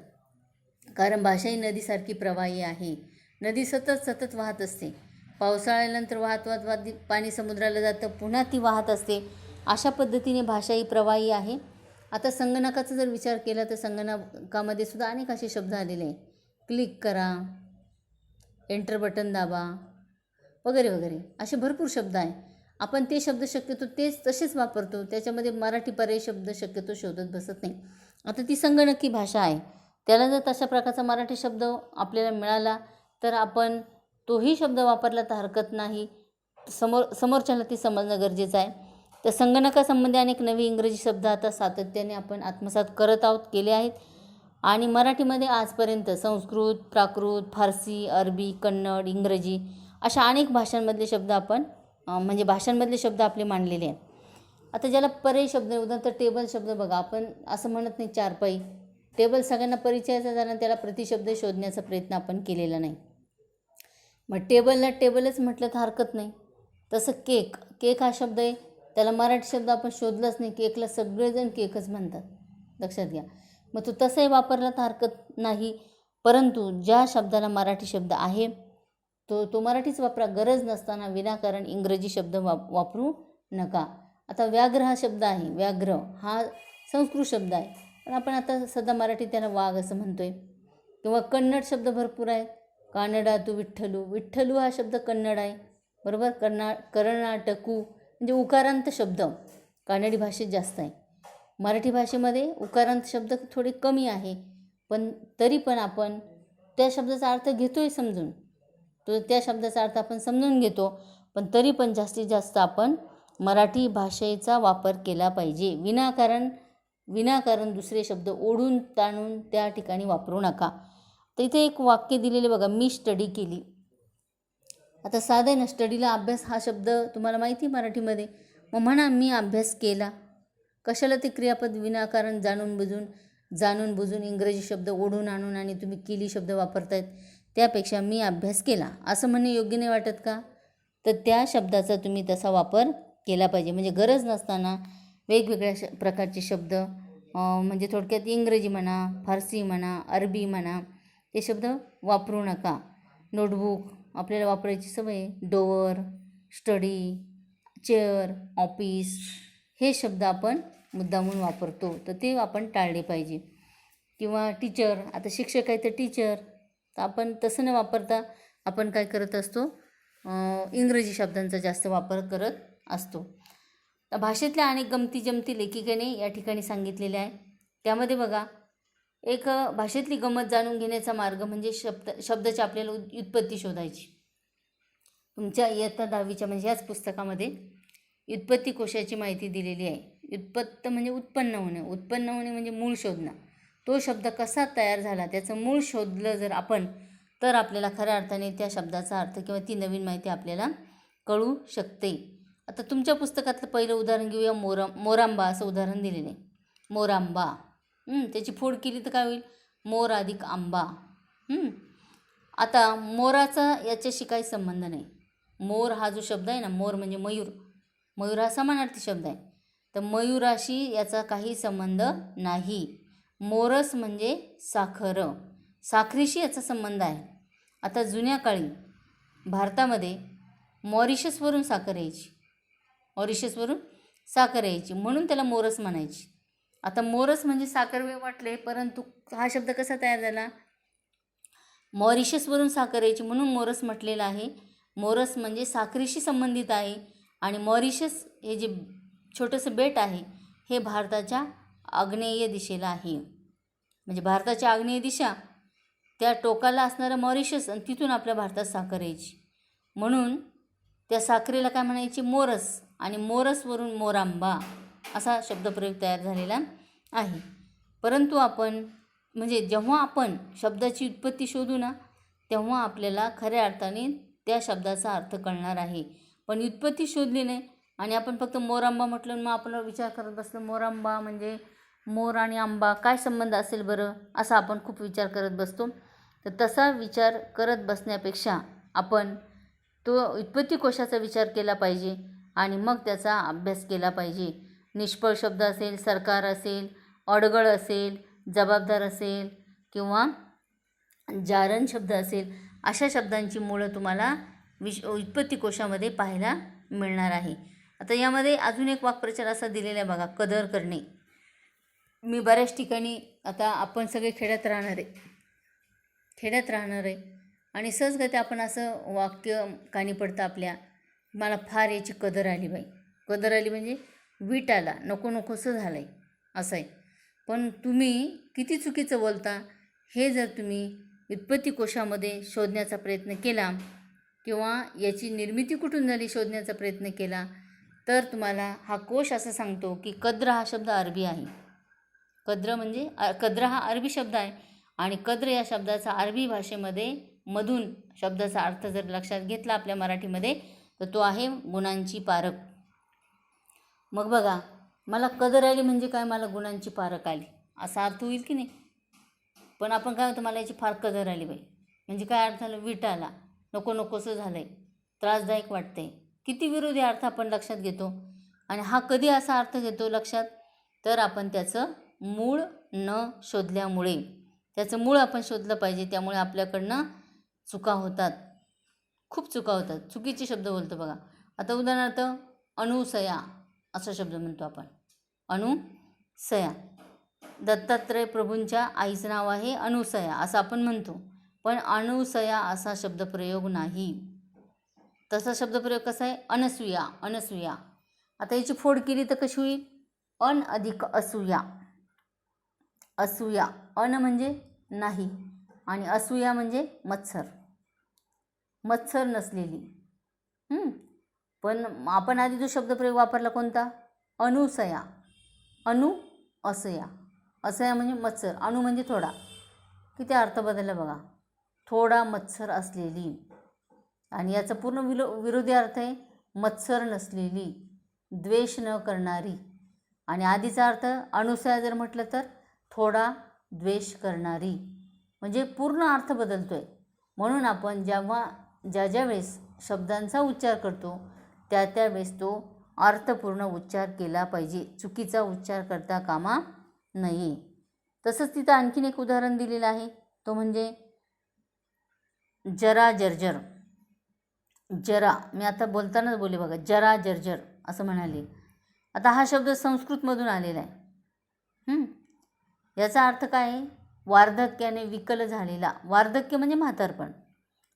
कारण भाषा ही नदीसारखी प्रवाही आहे. नदी सतत वाहत असते. पावसाळ्यानंतर वाहत पाणी समुद्राला जातं, पुन्हा ती वाहत असते. अशा पद्धतीने भाषा ही प्रवाही आहे. आता संगणकाचा जर विचार केला तर संगणकामध्ये सुद्धा अनेक असे शब्द आलेले आहे. क्लिक करा, एंटर बटन दाबा वगैरे वगैरे, असे भरपूर शब्द आहे. आपण ते शब्द शक्यतो तसेच वापरतो. त्याच्यामध्ये मराठी पर्यायी शब्द शक्यतो शोधत बसत नाही. आता ती संगणकी भाषा आहे, त्याला जर तशा प्रकारचा मराठी शब्द आपल्याला मिळाला तर आपण तोही शब्द वापरला तर हरकत नाही. समोरच्याला ती समजणं गरजेचं आहे. तर संगणकासंबंधी अनेक नवी इंग्रजी शब्द आता सातत्याने आपण आत्मसात करत आहोत, केले आहेत. आणि मराठीमध्ये आजपर्यंत संस्कृत, प्राकृत, फारसी, अरबी, कन्नड, इंग्रजी अशा अनेक भाषांमधले शब्द आपण म्हणजे भाषांमधले शब्द आपले मांडलेले आहेत. आता ज्याला पर्यायी शब्द, उदाहरणार्थ टेबल शब्द बघा, आपण असं म्हणत नाही चारपाई. टेबल सगळ्यांना परिचयाचा झाला, त्याला प्रतिशब्द शोधण्याचा प्रयत्न आपण केलेला नाही. मग टेबलला टेबलच म्हटलं तर हरकत नाही. तसं केक, केक हा शब्द आहे, त्याला मराठी शब्द आपण शोधलाच नाही. केकला सगळेजण केकच म्हणतात, लक्षात घ्या. मग तो तसाही वापरला तर हरकत नाही, परंतु ज्या शब्दाला मराठी शब्द आहे तो मराठीच वापरा. गरज नसताना विनाकारण इंग्रजी शब्द वापरू नका. आता व्याघ्र हा शब्द आहे, व्याघ्र हा संस्कृत शब्द आहे, पण आपण आता सध्या मराठीत त्याला वाघ असं म्हणतोय. किंवा कन्नड शब्द भरपूर आहे, कानडातू विठ्ठलू, विठ्ठलू हा शब्द कन्नड आहे, बरोबर. कर्नाटकू म्हणजे उकारांत शब्द कानडी भाषेत जास्त आहे. मराठी भाषेमध्ये उकारांत शब्द थोडे कमी आहे, पण तरी पण आपण त्या शब्दाचा अर्थ घेतोय समजून, त्या शब्दाचा अर्थ आपण समजून घेतो, पण तरी पण जास्तीत जास्त आपण मराठी भाषेचा वापर केला पाहिजे. विनाकारण दुसरे शब्द ओढून ताणून त्या ठिकाणी वापरू नका. तर इथे एक वाक्य दिलेले बघा, मी स्टडी केली. आता साधं आहे ना, स्टडीला अभ्यास हा शब्द तुम्हाला माहिती मराठीमध्ये. मग म्हणा मी अभ्यास केला. कशाला ते क्रियापद विनाकारण जाणून बुजून इंग्रजी शब्द ओढून आणून आणि तुम्ही केली शब्द वापरतायत. त्यापेक्षा मी अभ्यास केला असं म्हणणे योग्य नाही वाटत का? तर त्या शब्दाचा तुम्ही तसा वापर केला पाहिजे. म्हणजे गरज नसताना वेगवेगळ्या प्रकारचे शब्द म्हणजे थोडक्यात इंग्रजी म्हणा, फारसी म्हणा, अरबी म्हणा, ते शब्द वापरू नका. नोटबुक आपल्याला वापरायची सवय, डोअर, स्टडी, चेअर, ऑफिस हे शब्द आपण मुद्दामून वापरतो, तर ते आपण टाळले पाहिजे. किंवा टीचर, आता शिक्षक आहे तर टीचर, तर आपण तसं न वापरता आपण काय करत असतो, इंग्रजी शब्दांचा जास्त वापर करत असतो. तर भाषेतल्या अनेक गमती लेखिकेने या ठिकाणी सांगितलेल्या आहे. त्यामध्ये बघा, एक भाषेतली गंमत जाणून घेण्याचा मार्ग म्हणजे शब्दाची आपल्याला व्युत्पत्ती शोधायची. तुमच्या इयत्ता 10वीच्या म्हणजे ह्याच पुस्तकामध्ये व्युत्पत्ती कोशाची माहिती दिलेली आहे. व्युत्पत्त म्हणजे उत्पन्न होणे म्हणजे मूळ शोधणं. तो शब्द कसा तयार झाला त्याचं मूळ शोधलं जर आपण, तर आपल्याला खऱ्या अर्थाने त्या शब्दाचा अर्थ किंवा ती नवीन माहिती आपल्याला कळू शकते. आता तुमच्या पुस्तकातलं पहिलं उदाहरण घेऊया. मोरांबा असं उदाहरण दिलेलं आहे. मोरांबा, त्याची फोड केली तर काय होईल, मोर अधिक आंबा. आता मोराचा याच्याशी काही संबंध नाही. मोर हा जो शब्द आहे ना, मोर म्हणजे मयूर हा समानार्थी शब्द आहे, तर मयूराशी याचा काही संबंध नाही. मोरस म्हणजे साखरेशी याचा संबंध आहे. आता जुन्या काळी भारतामध्ये मॉरिशसवरून साखर यायची म्हणून त्याला मोरस म्हणायची. आता मोरस म्हणजे साखर वाटले, परंतु हा शब्द कसा तयार झाला, मॉरिशसवरून साखर यायची म्हणून मोरस म्हटलेला आहे. मोरस म्हणजे साखरेशी संबंधित आहे. आणि मॉरिशस हे जे छोटंसं बेट आहे हे भारताच्या आग्नेय दिशेला आहे. म्हणजे भारताच्या आग्नेय दिशा, त्या टोकाला असणारं मॉरिशस, आणि तिथून आपल्या भारतात साखर यायची म्हणून त्या साखरेला काय म्हणायची, मोरस. आणि मोरसवरून मोरांबा असा शब्दप्रयोग तयार झालेला आहे. परंतु आपण म्हणजे जेव्हा आपण शब्दाची उत्पत्ती शोधू ना, तेव्हा आपल्याला खऱ्या अर्थाने त्या शब्दाचा अर्थ कळणार आहे. पण उत्पत्ती शोधली नाही आणि आपण फक्त मोरांबा म्हटलं, मग आपला विचार करत बसलो, मोरांबा म्हणजे मोर आणि आंबा काय संबंध असेल बरं, असा आपण खूप विचार करत बसतो. तर तसा विचार करत बसण्यापेक्षा आपण तो उत्पत्ती कोशाचा विचार केला पाहिजे आणि मग त्याचा अभ्यास केला पाहिजे. निष्फळ शब्द असेल, सरकार असेल, अडगळ असेल, जबाबदार असेल किंवा जारण शब्द असेल, अशा शब्दांची मुळं तुम्हाला व्युत्पत्ती कोशामध्ये पाहायला मिळणार आहे. आता यामध्ये अजून एक वाक्प्रचार असा दिलेला आहे बघा, कदर करणे. मी बऱ्याच ठिकाणी, आता आपण सगळे खेड्यात राहणार आहे आणि सहजगती आपण असं वाक्य कानी पडतं आपल्या, मला फार याची कदर आली बाई. कदर आली म्हणजे वीट आला, नकोसं झालं आहे असं आहे. पण तुम्ही किती चुकीचं बोलता हे जर तुम्ही व्युत्पत्ती कोशामध्ये शोधण्याचा प्रयत्न केला किंवा याची निर्मिती कुठून झाली शोधण्याचा प्रयत्न केला तर तुम्हाला हा कोश असं सांगतो की कद्र हा शब्द अरबी आहे. कद्र हा अरबी शब्द आहे आणि कद्र या शब्दाचा अरबी भाषेमध्ये मधून शब्दाचा अर्थ जर लक्षात घेतला आपल्या मराठीमध्ये तर तो आहे गुणांची पारख. मग बघा, मला कदर आली म्हणजे काय, मला गुणांची पारख आली असा अर्थ होईल की नाही. पण आपण काय होतं, मला याची फार कदर आली बाई म्हणजे काय अर्थ झालं, वीट आला, नको नकोसं झालं आहे, त्रासदायक वाटते. किती विरोधी अर्थ आपण लक्षात घेतो. आणि हा कधी असा अर्थ घेतो लक्षात, तर आपण त्याचं मूळ न शोधल्यामुळे. त्याचं मूळ आपण शोधलं पाहिजे, त्यामुळे आपल्याकडनं चुका होतात, खूप चुका होतात, चुकीचे शब्द बोलतो बघा. आता उदाहरणार्थ अनुसया असा शब्द म्हणतो आपण, अनुसया. दत्तात्रय प्रभूंच्या आईचं नाव आहे अनुसया असं आपण म्हणतो, पण अनुसया असा शब्दप्रयोग नाही. तसा शब्दप्रयोग कसा आहे, अनसूया. अनसूया. आता याची फोड केली तर कशी होईल, अन अधिक असूया. असूया, अन म्हणजे नाही आणि असूया म्हणजे मत्सर, मत्सर नसलेली. पण आपण आधी जो शब्दप्रयोग वापरला कोणता, अनुसया. अनु असया. असया म्हणजे मत्सर, अणु म्हणजे थोडा. किती अर्थ बदलला बघा, थोडा मत्सर असलेली. आणि याचा पूर्ण विरोधी अर्थ आहे मत्सर नसलेली, द्वेष न करणारी. आणि आधीचा अर्थ अनुसया जर म्हटलं तर थोडा द्वेष करणारी, म्हणजे पूर्ण अर्थ बदलतोय. म्हणून आपण ज्या वेळेस शब्दांचा उच्चार करतो त्या वेळेस तो अर्थपूर्ण उच्चार केला पाहिजे, चुकीचा उच्चार करता कामा नये. तसंच तिथं आणखीन एक उदाहरण दिलेलं आहे, तो म्हणजे जरा जर्जर. जरा, मी आता बोलतानाच बोलले बघा, जरा जर्जर असं म्हणाले. आता हा शब्द संस्कृतमधून आलेला आहे. याचा अर्थ काय आहे, वार्धक्याने विकल झालेला. वार्धक्य म्हणजे म्हातारपण.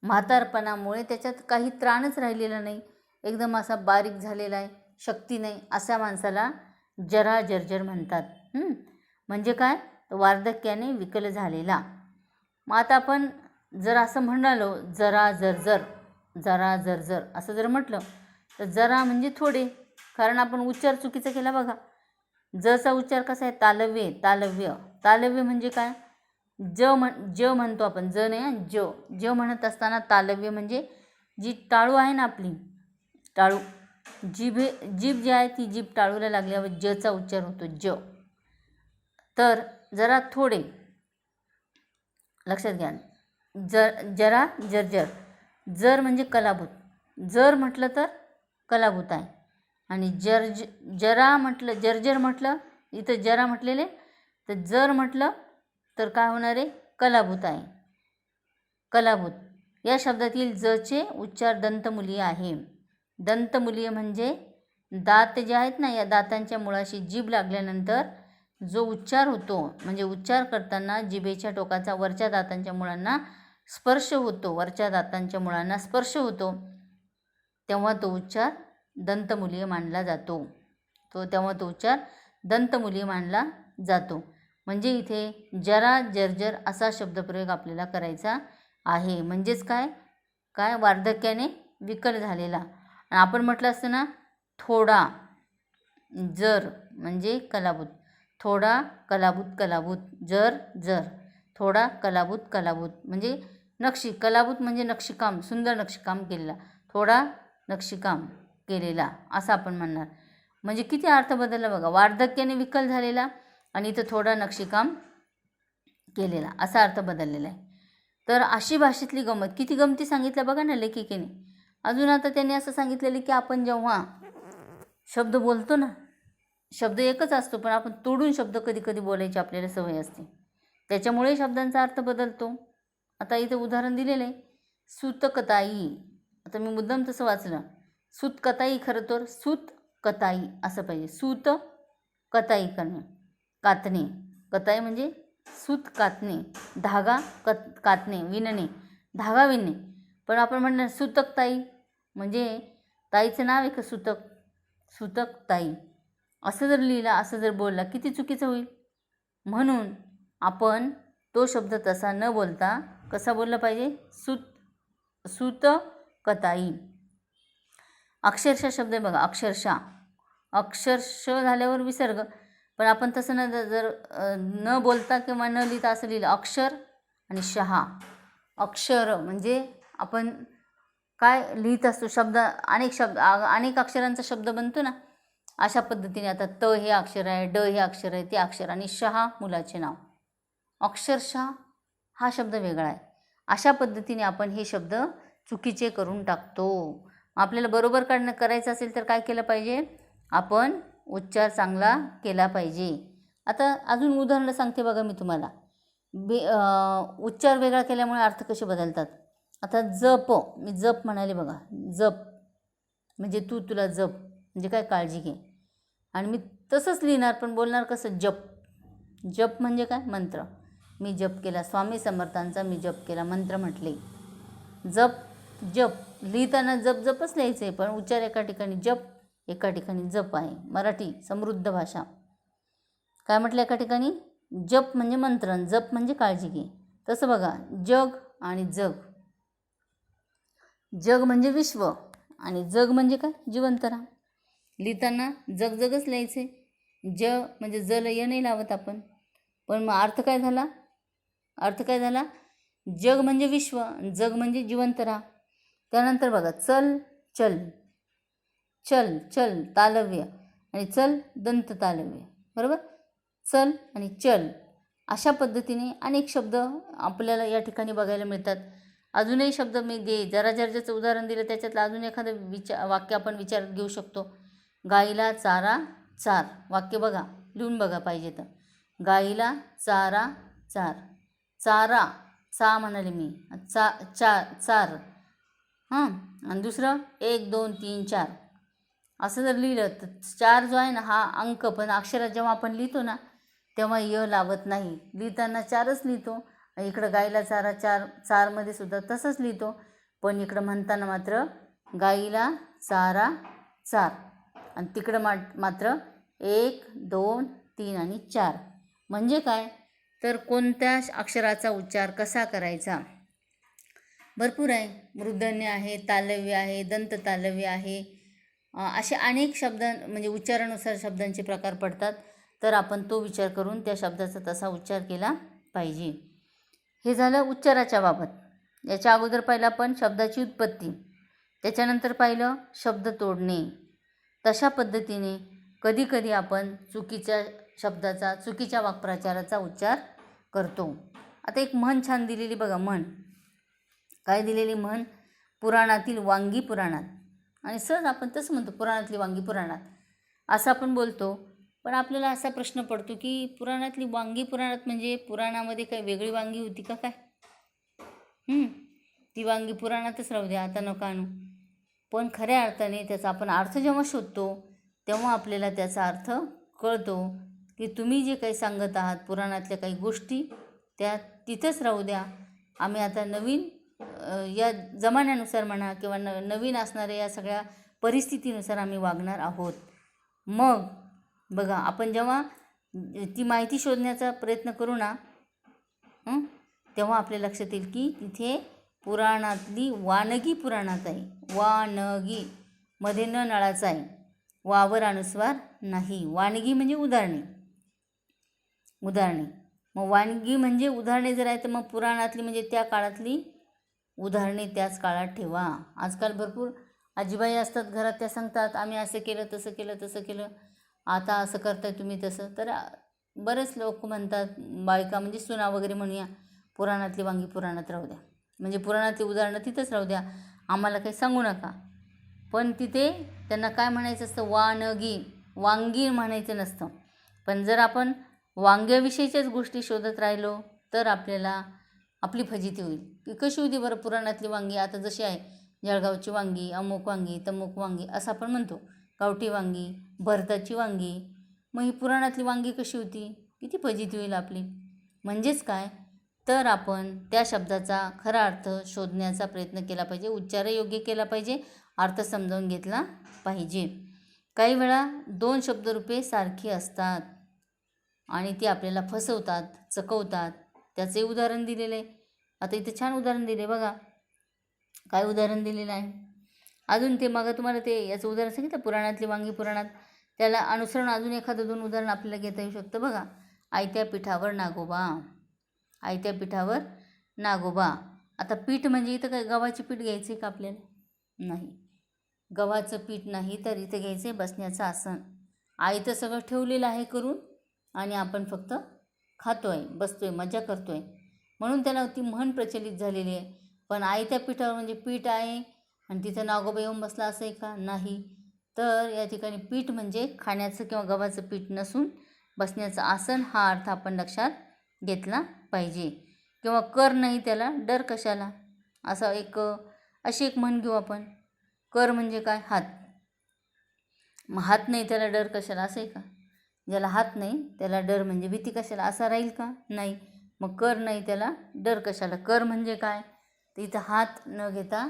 म्हातारपणामुळे त्याच्यात काही त्राणच राहिलेला नाही, एकदम असा बारीक झालेला आहे, शक्ती नाही, अशा माणसाला जरा जर्जर म्हणतात. म्हणजे काय, वार्धक्याने विकल झालेला. मग आता आपण जर असं म्हणालो जरा जर्जर, जरा जर्जर असं जर म्हटलं तर जरा म्हणजे थोडे, कारण आपण उच्चार चुकीचा केला बघा. जचा उच्चार कसा आहे, तालव्य. तालव्य. तालव्य म्हणजे काय, ज म्हणतो आपण, ज नाही, ज म्हणत असताना तालव्य म्हणजे जी टाळू आहे ना आपली, टाळू, जीभ जी आहे ती जीभ टाळूला लागल्यावर जचा उच्चार होतो, ज. तर जरा थोडे लक्षात घ्या. जरा जर्जर. जर म्हणजे कलाभूत, जर म्हटलं तर कलाभूत आहे. आणि जरा म्हटलं, जर्जर म्हटलं, इथं जरा म्हटलेले, तर जर म्हटलं तर काय होणार आहे, कलाभूत आहे, कलाभूत. या शब्दातील जचे उच्चार दंतमुलीय आहे. दंतमुलीय म्हणजे दात जे आहेत ना, या दातांच्या मुळाशी जीभ लागल्यानंतर जो उच्चार होतो, म्हणजे उच्चार करताना जिभेच्या टोकाचा वरच्या दातांच्या मुळांना स्पर्श होतो, वरच्या दातांच्या मुळांना स्पर्श होतो, तेव्हा तो उच्चार दंतमुलीय मानला जातो. तेव्हा तो उच्चार दंतमुलीय मानला जातो. म्हणजे इथे जरा जर्जर असा शब्दप्रयोग आपल्याला करायचा आहे. म्हणजेच काय वार्धक्याने विकल झालेला. आणि आपण म्हटलं असतं ना, थोडा जर म्हणजे कलाभूत, थोडा कलाभूत, कलाभूत, जर जर, थोडा कलाभूत, कलाभूत म्हणजे नक्षी. कलाभूत म्हणजे नक्षीकाम, सुंदर नक्षीकाम केलेला, थोडा नक्षीकाम केलेला असं आपण म्हणणार. म्हणजे किती अर्थ बदलला बघा, वार्धक्याने विकल झालेला आणि इथं थोडा नक्षीकाम केलेला असा अर्थ बदललेला आहे. तर अशी भाषेतली गंमत, किती गमती सांगितल्या बघा ना लेखिकेने. अजून आता त्यांनी असं सांगितलेलं की आपण जेव्हा शब्द बोलतो ना, शब्द एकच असतो पण आपण तोडून शब्द कधी कधी बोलायची आपल्याला सवय असते, त्याच्यामुळे शब्दांचा अर्थ बदलतो. आता इथे उदाहरण दिलेलं आहे, सूतकताई. आता मी मुद्दाम तसं वाचलं, सूतकताई, खरं तर सूतकताई असं पाहिजे, सूत कताई करणे, कातणे. कताई म्हणजे सूत कातणे, धागा कातणे, विणणे, धागा विणणे. पण आपण म्हणणार सूतकताई म्हणजे ताईचं नाव आहे का सूतक, सूतकताई असं जर लिहिलं, असं जर बोलला, किती चुकीचं होईल. म्हणून आपण तो शब्द तसा न बोलता कसा बोलला पाहिजे? सूतकताई. अक्षरशः शब्द आहे बघा, अक्षरशः झाल्यावर विसर्ग, पण आपण तसं न बोलता किंवा न लिहिता असं लिहिलं अक्षर आणि शहा. अक्षर म्हणजे आपण काय लिहित असतो, अनेक अक्षरांचा शब्द बनतो ना, अशा पद्धतीने. आता त हे अक्षर आहे, ड हे अक्षर आहे, ते अक्षर, आणि शहा मुलाचे नाव. अक्षरशः हा शब्द वेगळा आहे. अशा पद्धतीने आपण हे शब्द चुकीचे करून टाकतो. आपल्याला बरोबर करायचं असेल तर काय केलं पाहिजे? आपण उच्चार चांगला केला पाहिजे. आता अजून उदाहरणं सांगते बघा मी तुम्हाला. उच्चार वेगळा केल्यामुळे अर्थ कसे बदलतात. आता जप, मी जप म्हणाले बघा, जप म्हणजे तुला जप म्हणजे काय, काळजी घे. आणि मी तसंच लिहिणार, पण बोलणार कसं? जप म्हणजे काय? मंत्र. मी जप केला, स्वामी समर्थांचा मी जप केला, मंत्र म्हटले. जप लिहिताना जपच लिहायचं आहे, पण उच्चार एका ठिकाणी जप, एका ठिकाणी जप आहे. मराठी समृद्ध भाषा. काय म्हटलं एका ठिकाणी? जप म्हणजे मंत्र, जप म्हणजे काळजी घे. तसं बघा, जग आणि जग. जग म्हणजे विश्व आणि जग म्हणजे काय? जिवंत राहा. लिहिताना जगच लिहायचे. म्हणजे ज य नाही लावत आपण. पण मग अर्थ काय झाला? जग म्हणजे विश्व, जग म्हणजे जिवंत राहा. त्यानंतर बघा, चल तालव्य आणि चल दंत तालव्य, बरोबर? चल आणि चल, अशा पद्धतीने अनेक शब्द आपल्याला या ठिकाणी बघायला मिळतात. अजूनही शब्द मी ज्याचं उदाहरण दिलं त्याच्यातलं अजून एखादं वाक्य आपण विचारात घेऊ शकतो. गाईला चारा चार. वाक्य बघा, लिहून बघा पाहिजे तर. गाईला चारा चार. चारा, चा म्हणाले मी, चार. आणि दुसरं 1 2 3 4 असं जर लिहिलं तर 4 जो आहे ना हा अंक, पण अक्षरात जेव्हा आपण लिहितो ना तेव्हा य लावत नाही. लिहिताना 4च लिहितो. इकडं गाईला चारा चारमध्ये सुद्धा तसंच लिहितो, पण इकडं म्हणताना मात्र गाईला चारा चार, आणि तिकडं मात्र 1 2 3 आणि 4. म्हणजे काय तर कोणत्या अक्षराचा उच्चार कसा करायचा? भरपूर आहे. मूर्धन्य आहे, तालव्य आहे, दंत तालव्य आहे. असे अनेक शब्द म्हणजे उच्चारानुसार शब्दांचे प्रकार पडतात. तर आपण तो विचार करून त्या शब्दाचा तसा उच्चार केला पाहिजे. हे झालं उच्चाराच्या बाबत. याच्या अगोदर पाहिलं आपण शब्दाची उत्पत्ती, त्याच्यानंतर पाहिलं शब्द तोडणे. तशा पद्धतीने कधी आपण चुकीच्या शब्दाचा, चुकीच्या वाक्प्रचाराचा उच्चार करतो. आता एक म्हण छान दिलेली बघा, म्हण काय दिलेली? म्हण पुराणातील वांगी पुराणात. आणि सहज आपण तसं म्हणतो, पुराणातली वांगी पुराणात असं आपण बोलतो. पण आपल्याला असा प्रश्न पडतो की पुराणातली वांगी पुराणात म्हणजे पुराणामध्ये काय वेगळी वांगी होती का काय? ती वांगी पुराणातच राहू द्या, आता नका आणू. पण खऱ्या अर्थाने त्याचा आपण अर्थ जेव्हा शोधतो तेव्हा आपल्याला त्याचा अर्थ कळतो की तुम्ही जे काही सांगत आहात पुराणातल्या काही गोष्टी त्या तिथंच राहू द्या. आम्ही आता नवीन या जमान्यानुसार म्हणा किंवा नवीन असणाऱ्या या सगळ्या परिस्थितीनुसार आम्ही वागणार आहोत. मग बघा, आपण जेव्हा ती माहिती शोधण्याचा प्रयत्न करू ना तेव्हा आपल्या लक्षात येईल की तिथे पुराणातली वानगी पुराणात आहे. वानगी मध्ये न नळाचा आहे, वावर अनुस्वार नाही. वानगी म्हणजे उदाहरणे. मग वानगी म्हणजे उदाहरणे जर आहे तर मग पुराणातली म्हणजे त्या काळातली उदाहरणे त्याच काळात ठेवा. आजकाल भरपूर आजीबाई असतात घरात, त्या सांगतात आम्ही असं केलं तसं केलं, आता असं करताय तुम्ही तसं. तर बरेच लोक म्हणतात, बायका म्हणजे सुना वगैरे म्हणूया, पुराणातली वांगी पुराणात राहू द्या, म्हणजे पुराणातली उदाहरणं तिथंच राहू द्या, आम्हाला काही सांगू नका. पण तिथे त्यांना काय म्हणायचं असतं? वांगी म्हणायचं नसतं. पण जर आपण वांग्याविषयीच्याच गोष्टी शोधत राहिलो तर आपल्याला आपली फजिती होईल. की कशी होती बरं पुराणातली वांगी? आता जशी आहे जळगावची वांगी, अमुक वांगी, तमुक वांगी असं आपण म्हणतो, गावठी वांगी, भरताची वांगी. मग ही पुराणातली वांगी कशी होती? किती फजिती होईल आपली. म्हणजेच काय तर आपण त्या शब्दाचा खरा अर्थ शोधण्याचा प्रयत्न केला पाहिजे, उच्चार योग्य केला पाहिजे, अर्थ समजावून घेतला पाहिजे. काही वेळा 2 शब्दरूपे सारखी असतात आणि ती आपल्याला फसवतात, चकवतात. त्याचे उदाहरण दिलेलं आहे. आता इथे छान उदाहरण दिले बघा. काय उदाहरण दिलेलं आहे अजून ते मग तुम्हाला ते याचं उदाहरण सांगितलं पुराणातली वांगी पुराणात, त्याला अनुसरून अजून एखादं 2 उदाहरण आपल्याला घेता येऊ शकतं बघा. आयत्या पिठावर नागोबा, आयत्या पिठावर नागोबा. आता पीठ म्हणजे इथं काय गव्हाचे पीठ घ्यायचे का आपल्याला? नाही, गव्हाचं पीठ नाही, तर इथं घ्यायचं बसण्याचं आसन. आयतं सगळं ठेवलेलं आहे करून आणि आपण फक्त खातोय, बसतोय, मजा करतोय, म्हणून त्याला ती म्हण प्रचलित झालेली आहे. पण आयत्या पिठावर म्हणजे पीठ आहे आणि तिथं नागोबा येऊन बसला असं आहे का? नाही. तर या ठिकाणी पीठ म्हणजे खाण्याचं किंवा गव्हाचं पीठ नसून बसण्याचं आसन हा अर्थ आपण लक्षात घेतला पाहिजे. किंवा कर नाही त्याला डर कशाला, असा अशी एक म्हण घेऊ आपण. कर म्हणजे काय? हात. मग हात नाही त्याला डर कशाला असं आहे का? ज्याला हात नाही त्याला डर म्हणजे भीती कशाला असा राहील का? नाही. मग कर नाही त्याला डर कशाला. कर म्हणजे काय? तर इथं हात न घेता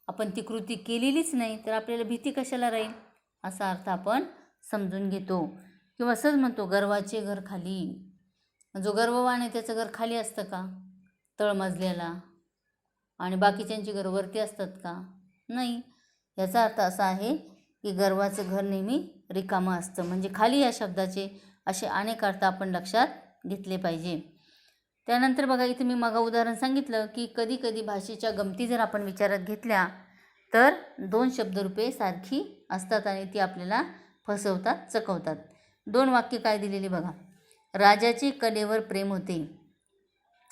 आपण ती कृती केलेलीच नाही तर आपल्याला भीती कशाला राहील असा अर्थ आपण समजून घेतो. किंवा असंच म्हणतो गर्वाचे घर खाली. जो गर्ववान आहे त्याचं घर खाली असतं का? तळमजल्याला. आणि बाकीच्यांची घरं वरती असतात का? नाही. याचा अर्थ असा आहे की गर्वाचं घर नेहमी रिकामं असतं. म्हणजे खाली या शब्दाचे असे अनेक अर्थ आपण लक्षात घेतले पाहिजे. त्यानंतर बघा इथे मी मागं उदाहरण सांगितलं की कधी कधी भाषेच्या गमती जर आपण विचारात घेतल्या तर 2 शब्दरूपे सारखी असतात आणि ती आपल्याला फसवतात, चकवतात. 2 वाक्य काय दिलेली बघा. राजाचे कलेवर प्रेम होते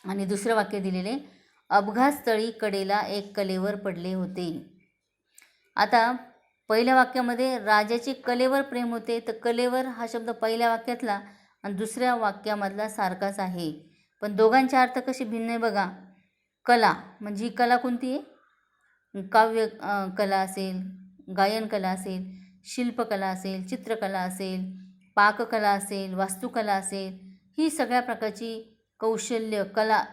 आणि दुसरं वाक्य दिलेले अपघातस्थळी कडेला एक कलेवर पडले होते. आता पहिल्या वाक्यामध्ये राजाचे कलेवर प्रेम होते, तर कलेवर हा शब्द पहिल्या वाक्यातला आणि दुसऱ्या वाक्यामधला सारखाच आहे, पण दोघांचे अर्थ कसे भिन्न आहे बघा. कला म्हणजे ही कला कोणती आहे? काव्य कला असेल, गायन कला असेल, शिल्पकला असेल, चित्रकला असेल, पाककला असेल, वास्तुकला असेल, ही सगळ्या प्रकारची कौशल्य कला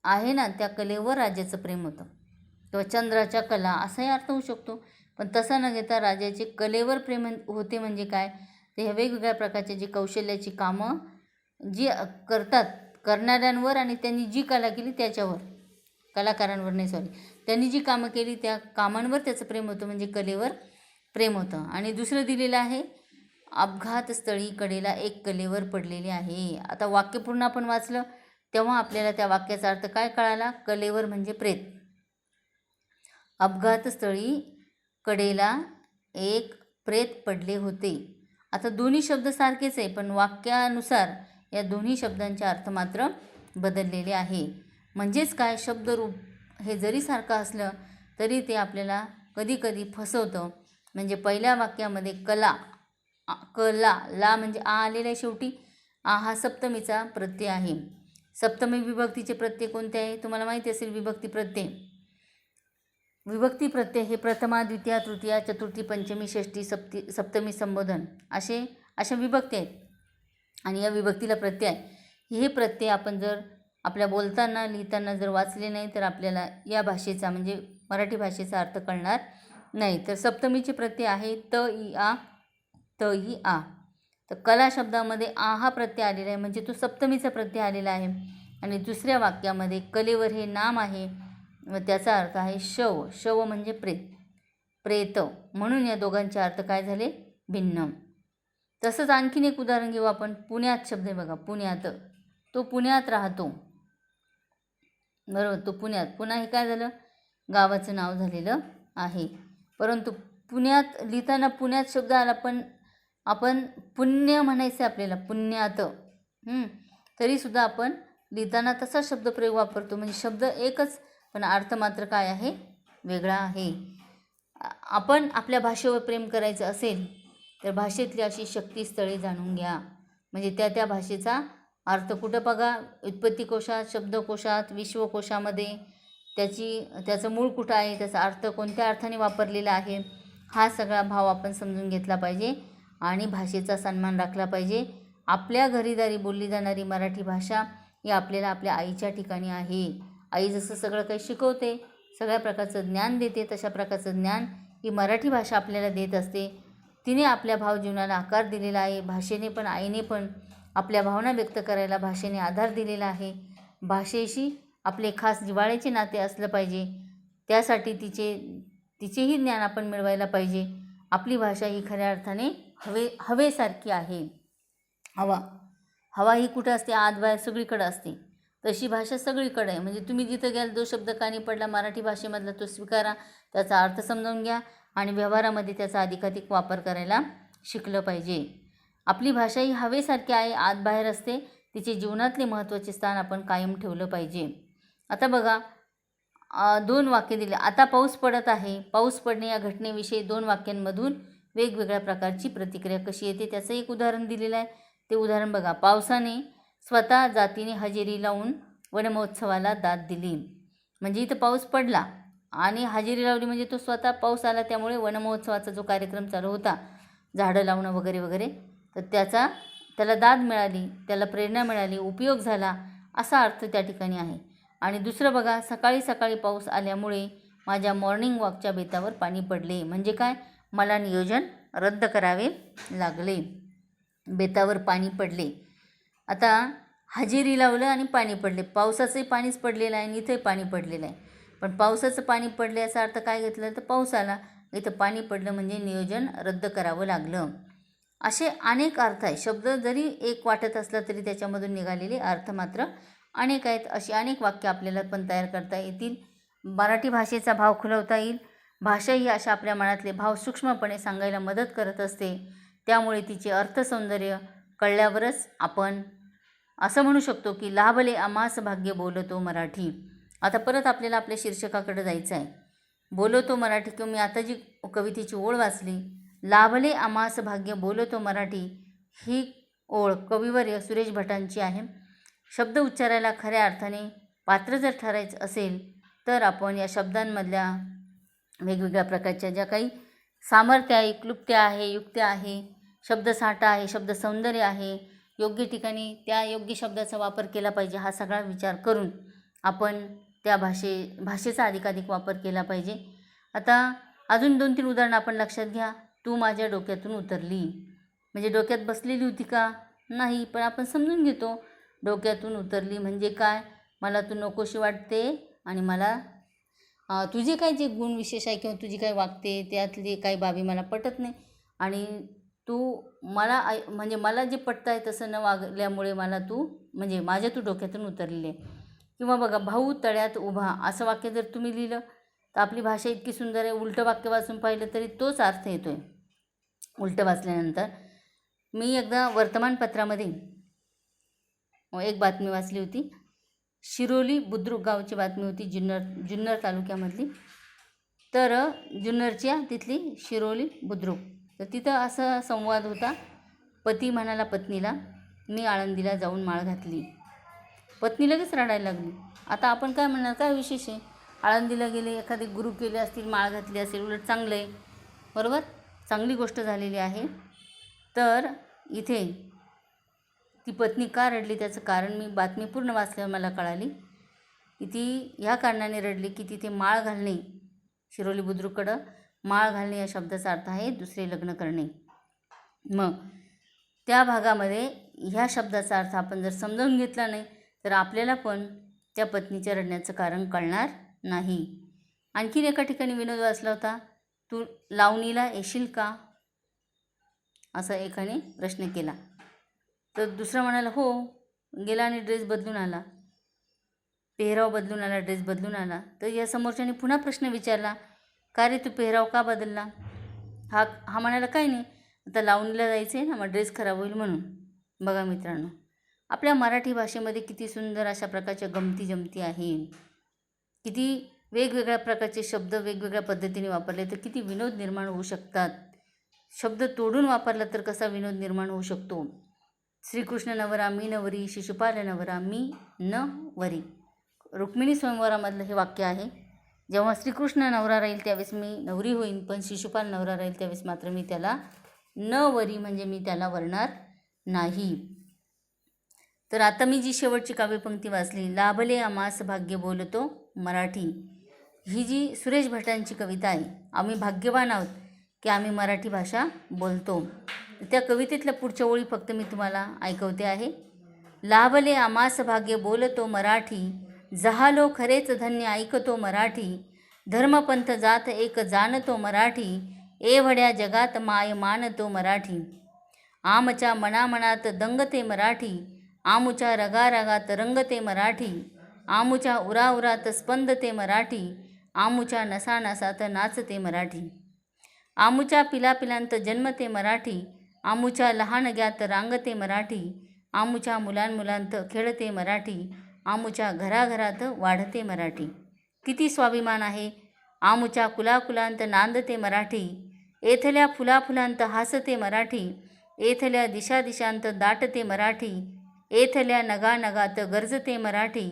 आहे ना, त्या कलेवर राजाचं प्रेम होतं. किंवा चंद्राच्या कला असाही अर्थ होऊ शकतो. पण तसा न घेता राजाचे कलेवर प्रेम होते म्हणजे काय? तर ह्या वेगवेगळ्या प्रकारचे जी कौशल्याची कामं जी करतात करणाऱ्यांवर आणि त्यांनी जी कला केली त्याच्यावर, कलाकारांवर नाही सॉरी, त्यांनी जी कामं केली त्या कामांवर त्याचं प्रेम होतं म्हणजे कलेवर प्रेम होतं. आणि दुसरं दिलेलं आहे अपघातस्थळी कडेला एक कलेवर पडलेले आहे. आता वाक्य पूर्ण आपण वाचलं तेव्हा आपल्याला त्या वाक्याचा अर्थ काय कळाला? कलेवर म्हणजे प्रेत. अपघातस्थळी कडेला एक प्रेत पडले होते. आता दोन्ही शब्द सारखेच आहे पण वाक्यानुसार या दोन्ही शब्दांचे अर्थ मात्र बदललेले आहे. म्हणजेच काय, शब्दरूप हे जरी सारखं असलं तरी ते आपल्याला कधी कधी फसवतं. म्हणजे पहिल्या वाक्यामध्ये कला, कला, ला म्हणजे आ आलेला आहे शेवटी. आ हा सप्तमीचा प्रत्यय आहे. सप्तमी विभक्तीचे प्रत्यय कोणते आहे तुम्हाला माहिती असेल. विभक्ती प्रत्यय, विभक्ती प्रत्यय हे प्रथमा, द्वितीया, तृतीया, चतुर्थी, पंचमी, षष्ठी, सप्तमी, संबोधन अशा विभक्ती आहेत. आणि या विभक्तीला प्रत्यय आहे. हे प्रत्यय आपण जर आपल्या बोलताना लिहिताना जर वाचले नाही तर आपल्याला या भाषेचा म्हणजे मराठी भाषेचा अर्थ कळणार नाही. तर सप्तमीचे प्रत्यय आहे त, इ, आ, त, इ, आ. तर कला शब्दामध्ये आ हा प्रत्यय आलेला आहे म्हणजे तो सप्तमीचा प्रत्यय आलेला आहे. आणि दुसऱ्या वाक्यामध्ये कलेवर हे नाम आहे व त्याचा अर्थ आहे शव. शव म्हणजे प्रेत, प्रेत. म्हणून या दोघांचे अर्थ काय झाले? भिन्न. तसंच आणखीन एक उदाहरण घेऊ आपण. पुण्यात शब्द आहे बघा. पुण्यात, तो पुण्यात राहतो. बरोबर, तो पुण्यात. पुन्हा हे काय झालं? गावाचं नाव झालेलं आहे. परंतु पुण्यात लिहिताना पुण्यात शब्द आला पण आपण पुण्य म्हणायचं आपल्याला, पुण्यात. तरीसुद्धा आपण लिहिताना तसा शब्दप्रयोग वापरतो. म्हणजे शब्द एकच पण अर्थ मात्र काय आहे? वेगळा आहे. आपण आपल्या भाषेवर प्रेम करायचं असेल तर भाषेतली अशी शक्तिस्थळे जाणून घ्या. म्हणजे त्या भाषेचा अर्थ कुठं बघा? उत्पत्तिकोशात, शब्दकोशात, विश्वकोशामध्ये त्याचं मूळ कुठं आहे, त्याचा अर्थ कोणत्या अर्थाने वापरलेला आहे, हा सगळा भाव आपण समजून घेतला पाहिजे आणि भाषेचा सन्मान राखला पाहिजे. आपल्या घरीदारी बोलली जाणारी मराठी भाषा ही आपल्याला आपल्या आईच्या ठिकाणी आहे. आई जसं सगळं काही शिकवते, सगळ्या प्रकारचं ज्ञान देते, तशा प्रकारचं ज्ञान ही मराठी भाषा आपल्याला देत असते. तिने आपल्या भावजीवनाला आकार दिलेला आहे. भाषेने पण, आईने पण आपल्या भावना व्यक्त करायला भाषेने आधार दिलेला आहे. भाषेशी आपले खास जिव्हाळ्याचे नाते असलं पाहिजे. त्यासाठी तिचेही ज्ञान आपण मिळवायला पाहिजे. आपली भाषा ही खऱ्या अर्थाने हवेसारखी आहे. हवा ही कुठं असते? आत बाहेर सगळीकडे असते. तशी भाषा सगळीकडे आहे. म्हणजे तुम्ही जिथं घ्याल जो शब्द कानी पडला मराठी भाषेमधला तो स्वीकारा, त्याचा अर्थ समजावून घ्या आणि व्यवहारामध्ये त्याचा अधिकाधिक वापर करायला शिकलं पाहिजे. आपली भाषा ही हवेसारखी आहे, आत बाहेर असते. तिचे जीवनातले महत्त्वाचे स्थान आपण कायम ठेवलं पाहिजे. आता बघा 2 वाक्य दिले. आता पाऊस पडत आहे. पाऊस पडणे या घटनेविषयी 2 वाक्यांमधून वेगवेगळ्या प्रकारची प्रतिक्रिया कशी येते त्याचं एक उदाहरण दिलेलं आहे. ते उदाहरण बघा. पावसाने स्वतः जातीने हजेरी लावून वनमहोत्सवाला दाद दिली. म्हणजे इथं पाऊस पडला आणि हजेरी लावली म्हणजे तो स्वतः पाऊस आला, त्यामुळे वनमहोत्सवाचा जो कार्यक्रम चालू होता, झाडं लावणं वगैरे वगैरे, तर त्याला दाद मिळाली, त्याला प्रेरणा मिळाली, उपयोग झाला, असा अर्थ त्या ठिकाणी आहे. आणि दुसरं बघा. सकाळी सकाळी पाऊस आल्यामुळे माझ्या मॉर्निंग वॉकच्या बेतावर पाणी पडले. म्हणजे काय? मला नियोजन रद्द करावे लागले. बेतावर पाणी पडले. आता हजेरी लावलं आणि पाणी पडले. पावसाचंही पाणीच पडलेलं आहे आणि इथंही पाणी पडलेलं आहे. पण पावसाचं पाणी पडले याचा अर्थ काय घेतलं तर पाऊस आला. इथं पाणी पडलं म्हणजे नियोजन रद्द करावं लागलं. असे अनेक अर्थ आहेत. शब्द जरी एक वाटत असला तरी त्याच्यामधून निघालेले अर्थ मात्र अनेक आहेत. अशी अनेक वाक्य आपल्याला पण तयार करता येतील. मराठी भाषेचा भाव खुलवता येईल. भाषा ही अशा आपल्या मनातले भाव सूक्ष्मपणे सांगायला मदत करत असते. त्यामुळे तिचे अर्थसौंदर्य कळल्यावरच आपण असं म्हणू शकतो की लाभले आम्हास भाग्य बोलतो मराठी. आता परत आपल्याला आपल्या शीर्षकाकडे जायचं आहे. बोलतो मराठी किंवा मी आता जी कवितेची ओळ वाचली, लाभले आम्हास भाग्य बोलतो मराठी, ही ओळ कविवर्य सुरेश भटांची आहे. शब्द उच्चारायला खऱ्या अर्थाने पात्र जर ठरायचं असेल तर आपण या शब्दांमधल्या वेगवेगळ्या प्रकारच्या ज्या काही सामर्थ्य आहे, क्लुप्त्या आहे, युक्त्या आहे, शब्दसाठा आहे, शब्दसौंदर्य आहे, योग्य ठिकाणी त्या योग्य शब्दाचा वापर केला पाहिजे, हा सगळा विचार करून आपण त्या भाषेचा अधिकाधिक वापर केला पाहिजे. आता अजून 2-3 उदाहरणं आपण लक्षात घ्या. तू माझ्या डोक्यातून उतरली. म्हणजे डोक्यात बसलेली होती का? नाही, पण आपण समजून घेतो. डोक्यातून उतरली म्हणजे काय? मला तू नकोशी वाटते आणि मला तुझे काय जे गुण विशेष आहे किंवा तुझी काय वागते त्यातली काही बाबी मला पटत नाही आणि तू म्हणजे मला जे पटतं आहे तसं न वागल्यामुळे मला तू म्हणजे माझ्या तू डोक्यातून उतरलेली आहे. किंवा बघा, भाऊ तळ्यात उभा, असं वाक्य जर तुम्ही लिहिलं तर आपली भाषा इतकी सुंदर आहे. उलटं वाक्य वाचून पाहिलं तरी तोच अर्थ येतो आहे उलटं वाचल्यानंतर. मी एकदा वर्तमानपत्रामध्ये एक बातमी वाचली होती. शिरोली बुद्रुक गावची बातमी होती, जुन्नर तालुक्यामधली. तर जुन्नरच्या तिथली शिरोली बुद्रुक. तर तिथं असा संवाद होता. पती म्हणाला पत्नीला, मी आळंदीला जाऊन माळ घातली. पत्नी लगेच रडायला लागली. आता आपण काय म्हणणार, काय विशेष आहे? आळंदीला गेले, एखादे गुरु केले असतील, माळ घातली असेल, उलट चांगलं आहे, बरोबर, चांगली गोष्ट झालेली आहे. तर इथे ती पत्नी का रडली त्याचं कारण मी बातमी पूर्ण वाचल्यावर मला कळाली की ती ह्या कारणाने रडली की तिथे माळ घालणे, शिरोली बुद्रुककडं माळ घालणे या शब्दाचा अर्थ आहे दुसरे लग्न करणे. मग त्या भागामध्ये ह्या शब्दाचा अर्थ आपण जर समजावून घेतला नाही तर आपल्याला पण त्या पत्नीच्या रडण्याचं कारण कळणार नाही. आणखीन एका ठिकाणी विनोद वाचला होता. तू लावणीला येशील का, असा एकाने प्रश्न केला. तर दुसरा म्हणाला हो. गेला आणि ड्रेस बदलून आला, पेहराव बदलून आला, ड्रेस बदलून आला. तर या समोरच्याने पुन्हा प्रश्न विचारला, का रे तू पेहराव का बदलला? हा म्हणाला काही नाही, आता लावणीला जायचं आहे ना, मग ड्रेस खराब होईल म्हणून. बघा मित्रांनो, आपल्या मराठी भाषेमध्ये किती सुंदर अशा प्रकारच्या गमती जमती आहे. किती वेगवेगळ्या प्रकारचे शब्द वेगवेगळ्या पद्धतीने वापरले तर किती विनोद निर्माण होऊ शकतात. शब्द तोडून वापरला तर कसा विनोद निर्माण होऊ शकतो. श्रीकृष्ण नवरा मी नवरी, शिशुपाल नवरा मी न वरी. रुक्मिणी स्वयंवरामधलं हे वाक्य आहे. जेव्हा श्रीकृष्ण नवरा राहील त्यावेळेस मी नवरी होईन, पण शिशुपाल नवरा राहील त्यावेळेस मात्र मी त्याला न वरी म्हणजे मी त्याला वरणार नाही. तर आता मी जी शेवटची काव्यपंक्ती वाचली, लाभले आम्हास भाग्य बोलतो मराठी, ही जी सुरेश भटांची कविता आहे. आम्ही भाग्यवान आहोत की आम्ही मराठी भाषा बोलतो. त्या कवितेतल्या पुढच्या ओळी फक्त मी तुम्हाला ऐकवते आहे. लाभले आमास भाग्य बोलतो मराठी, जहालो खरेच धन्य ऐकतो मराठी. धर्मपंथ जात एक जाणतो मराठी, एवढ्या जगात माय मानतो मराठी. आमच्या मनामनात दंगते मराठी, आमुच्या रगारगात रंगते मराठी. आमुच्या उराउरात स्पंदते मराठी, आमुच्या नसानसात नाचते मराठी. आमुच्या पिलापिलांत जन्मते मराठी, आमुच्या लहानग्यात रांगते मराठी. आमुच्या मुलांमुलांत खेळते मराठी, आमुच्या घराघरात वाढते मराठी. किती स्वाभिमान आहे. आमुच्या कुलाकुलांत नांदते मराठी, येथल्या फुलाफुलांत हासते मराठी. येथल्या दिशादिशांत दाटते मराठी, येथल्या नगानगात गरजते मराठी.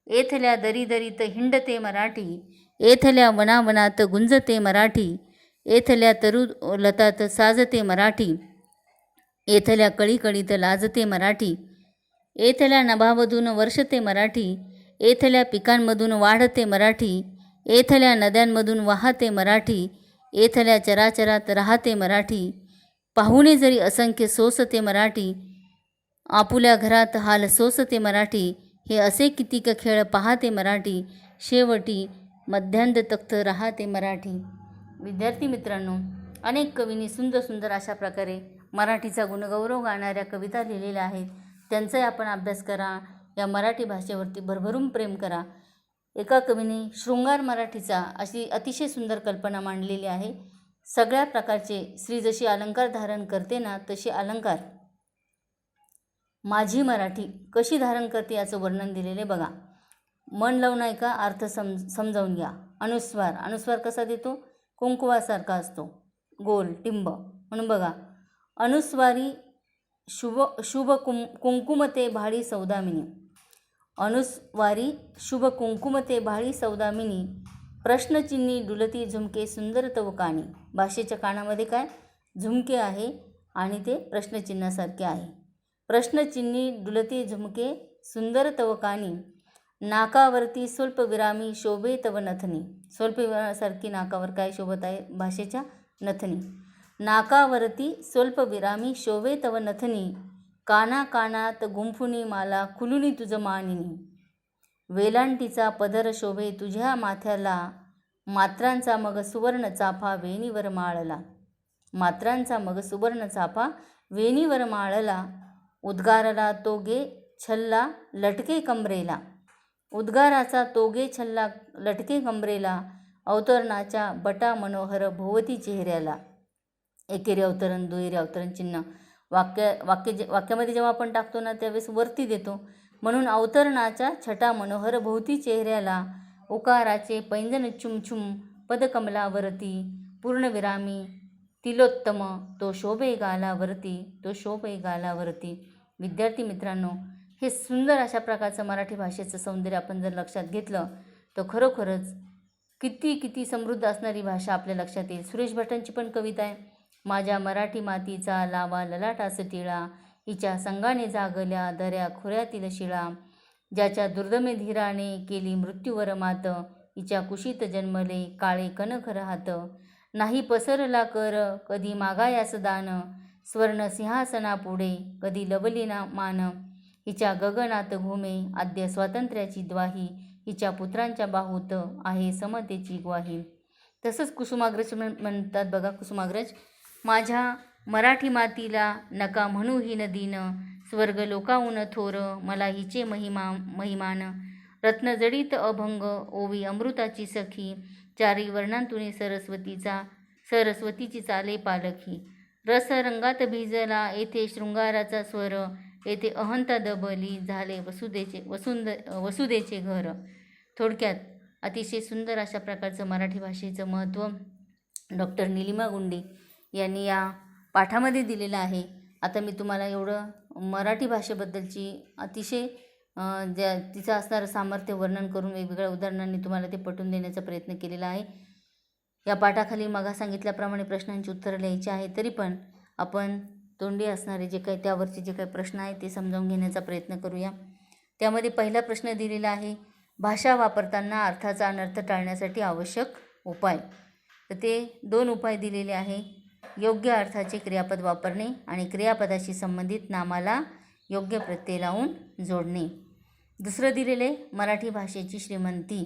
येथल्या दरीदरीत हिंडते मराठी, येथल्या वनावनात गुंजते मराठी. येथल्या तरुलतात साजते मराठी, येथल्या कळीकळीत लाजते मराठी. येथल्या नभामधून वर्षते मराठी, येथल्या पिकांमधून वाढते मराठी. येथल्या नद्यांमधून वाहते मराठी, येथल्या चराचरात राहते मराठी. पाहुणे जरी असंख्य सोसते मराठी, आपुल्या घरात हाल सोसते मराठी. हे असे कितीक खेळ पाहते मराठी, शेवटी मध्यांत तख्त राहते मराठी. विद्यार्थी मित्रांनो, अनेक कवींनी सुंदर सुंदर अशा प्रकारे मराठीचा गुणगौरव गाणाऱ्या कविता लिहिलेल्या आहेत. त्यांचाही आपण अभ्यास करा. या मराठी भाषेवरती भरभरून प्रेम करा. एका कवीने शृंगार मराठीचा अशी अतिशय सुंदर कल्पना मांडलेली आहे. सगळ्या प्रकारचे स्त्री जशी अलंकार धारण करते ना, तशी अलंकार माझी मराठी कशी धारण करते याचं वर्णन दिलेले बघा. मन लावून ऐका, अर्थ समजावून घ्या. अनुस्वार, अनुस्वार कसा देतो? कुंकुवासारखा असतो, गोल टिंब. म्हणून बघा, अनुस्वारी शुभ कुंकुमते भाळी सौदामिनी. अनुस्वारी शुभ कुंकुमते भाळी सौदामिनी, प्रश्नचिन्ही डुलती झुमके सुंदर तव कानी. भाषेच्या कानामध्ये काय झुमके आहे आणि ते प्रश्नचिन्हासारखे आहे. प्रश्नचिन्ही डुलती झुमके सुंदर तव कानी, नाकावरती स्वल्पविरामी शोभे तव नथनी. स्वल्पविरामासारखी नाकावर काय शोभत आहे? भाषेच्या नथनी. नाकावरती स्वल्पविरामी शोभे तव नथनी, काना कानात गुंफुनी माला खुलुनी तुझ मानिनी. वेलांटीचा पदर शोभे तुझ्या माथ्याला, मात्रांचा मग सुवर्ण चाफा वेणीवर माळला. मात्रांचा मग सुवर्ण चाफा वेणीवर माळला, उद्गारला तोगे छल्ला लटके कमरेला. उद्गाराचा तोगे छल्ला लटके कमरेला, अवतरणाच्या बटा मनोहर भोवती चेहऱ्याला. एकेरी अवतरण, दुहेरी अवतरण चिन्ह वाक्यामध्ये जेव्हा आपण टाकतो ना, त्यावेळेस वरती देतो. म्हणून अवतरणाच्या छटा मनोहर भोवती चेहऱ्याला, उकाराचे पैंजन छुमछुम पदकमलावरती, पूर्णविरामी तिलोत्तम तो शोभे गालावरती, तो शोभे गालावरती. विद्यार्थी मित्रांनो, हे सुंदर अशा प्रकारचं मराठी भाषेचं सौंदर्य आपण जर लक्षात घेतलं तर खरोखरच किती समृद्ध असणारी भाषा आपल्या लक्षात येईल. सुरेश भटांची पण कविता आहे. माझ्या मराठी मातीचा लावा ललाटास टिळा, हिच्या संगाने जागल्या दऱ्या खोऱ्यातील शिळा. ज्याच्या दुर्दमे धीराने केली मृत्यूवर मात, हिच्या कुशीत जन्मले काळे कनक राहत. नाही पसरला कर कधी मागायास दान, स्वर्ण सिंहासनापुढे कधी लवली ना मान. हिच्या गगनात घुमे आद्य स्वातंत्र्याची द्वाही, हिच्या पुत्रांच्या बाहूत आहे समतेची ग्वाही. तसंच कुसुमाग्रज म्हणतात बघा. कुसुमाग्रज, माझ्या मराठी मातीला नका म्हणू ही नदीन, स्वर्ग लोकाहून थोर मला हिचे महिमान. रत्नजडीत अभंग ओवी अमृताची सखी, चारी वर्णांतून सरस्वतीची चाले पालखी. रसरंगात भिजला येथे शृंगाराचा स्वर, येथे अहंता दबली झाले वसुदेचे घर. थोडक्यात अतिशय सुंदर अशा प्रकारचं मराठी भाषेचं महत्त्व डॉक्टर नीलिमा गुंडे यांनी या पाठामध्ये दिलेलं आहे. आता मी तुम्हाला एवढं मराठी भाषेबद्दलची अतिशय तिचं असणारं सामर्थ्य वर्णन करून वेगवेगळ्या उदाहरणांनी तुम्हाला ते पटवून देण्याचा प्रयत्न केलेला आहे. या पाठाखाली मग सांगितल्याप्रमाणे प्रश्नांची उत्तरं लिहायची आहे. तरी पण आपण तोंडी असणारे जे काही त्यावरचे जे काही प्रश्न आहेत ते समजावून घेण्याचा प्रयत्न करूया. त्यामध्ये पहिला प्रश्न दिलेला आहे, भाषा वापरताना अर्थाचा अनर्थ टाळण्यासाठी आवश्यक उपाय. तर ते 2 उपाय दिलेले आहे. योग्य अर्थाचे क्रियापद वापरणे आणि क्रियापदाशी संबंधित नामाला योग्य प्रत्यय लावून जोडणे. दुसरं दिलेले मराठी भाषेची श्रीमंती.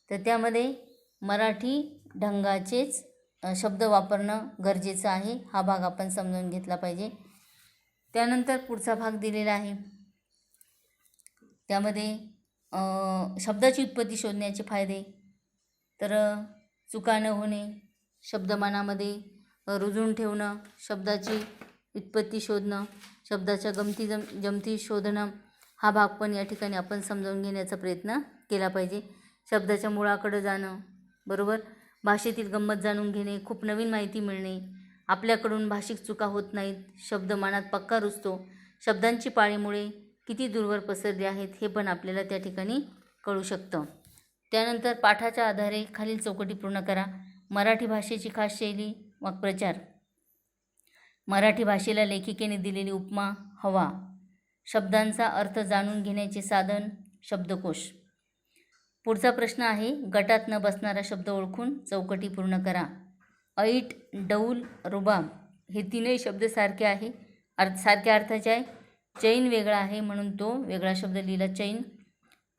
तर त्यामध्ये मराठी ढंगाचेच शब्द वापरणं गरजेचं आहे. हा भाग आपण समजून घेतला पाहिजे. त्यानंतर पुढचा भाग दिलेला आहे. त्यामध्ये शब्दाची उत्पत्ती शोधण्याचे फायदे. तर चुका न होणे, शब्दमानामध्ये रुजून ठेवणं, शब्दाची उत्पत्ती शोधणं, शब्दाच्या जमती शोधणं, हा भाग पण या ठिकाणी आपण समजावून घेण्याचा प्रयत्न केला पाहिजे. शब्दाच्या मुळाकडे जाणं, बरोबर, भाषेतील गंमत जाणून घेणे, खूप नवीन माहिती मिळणे, आपल्याकडून भाषिक चुका होत नाहीत, शब्द मनात पक्का रुजतो, शब्दांची पाळीमुळे किती दूरवर पसरले आहेत हे पण आपल्याला त्या ठिकाणी कळू शकतं. त्यानंतर पाठाच्या आधारे खालील चौकटी पूर्ण करा. मराठी भाषेची खास शैली, वाक्प्रचार. मराठी भाषेला लेखिकेने दिलेली उपमा, हवा. शब्दांचा अर्थ जाणून घेण्याचे साधन, शब्दकोश. पुढचा प्रश्न आहे, गटात न बसणारा शब्द ओळखून चौकटी पूर्ण करा. ऐट, डौल, रुबाब हे तीनही शब्द सारखे आहे, सारख्या अर्थाचे आहे. चैन वेगळा आहे म्हणून तो वेगळा शब्द लिहिला, चैन.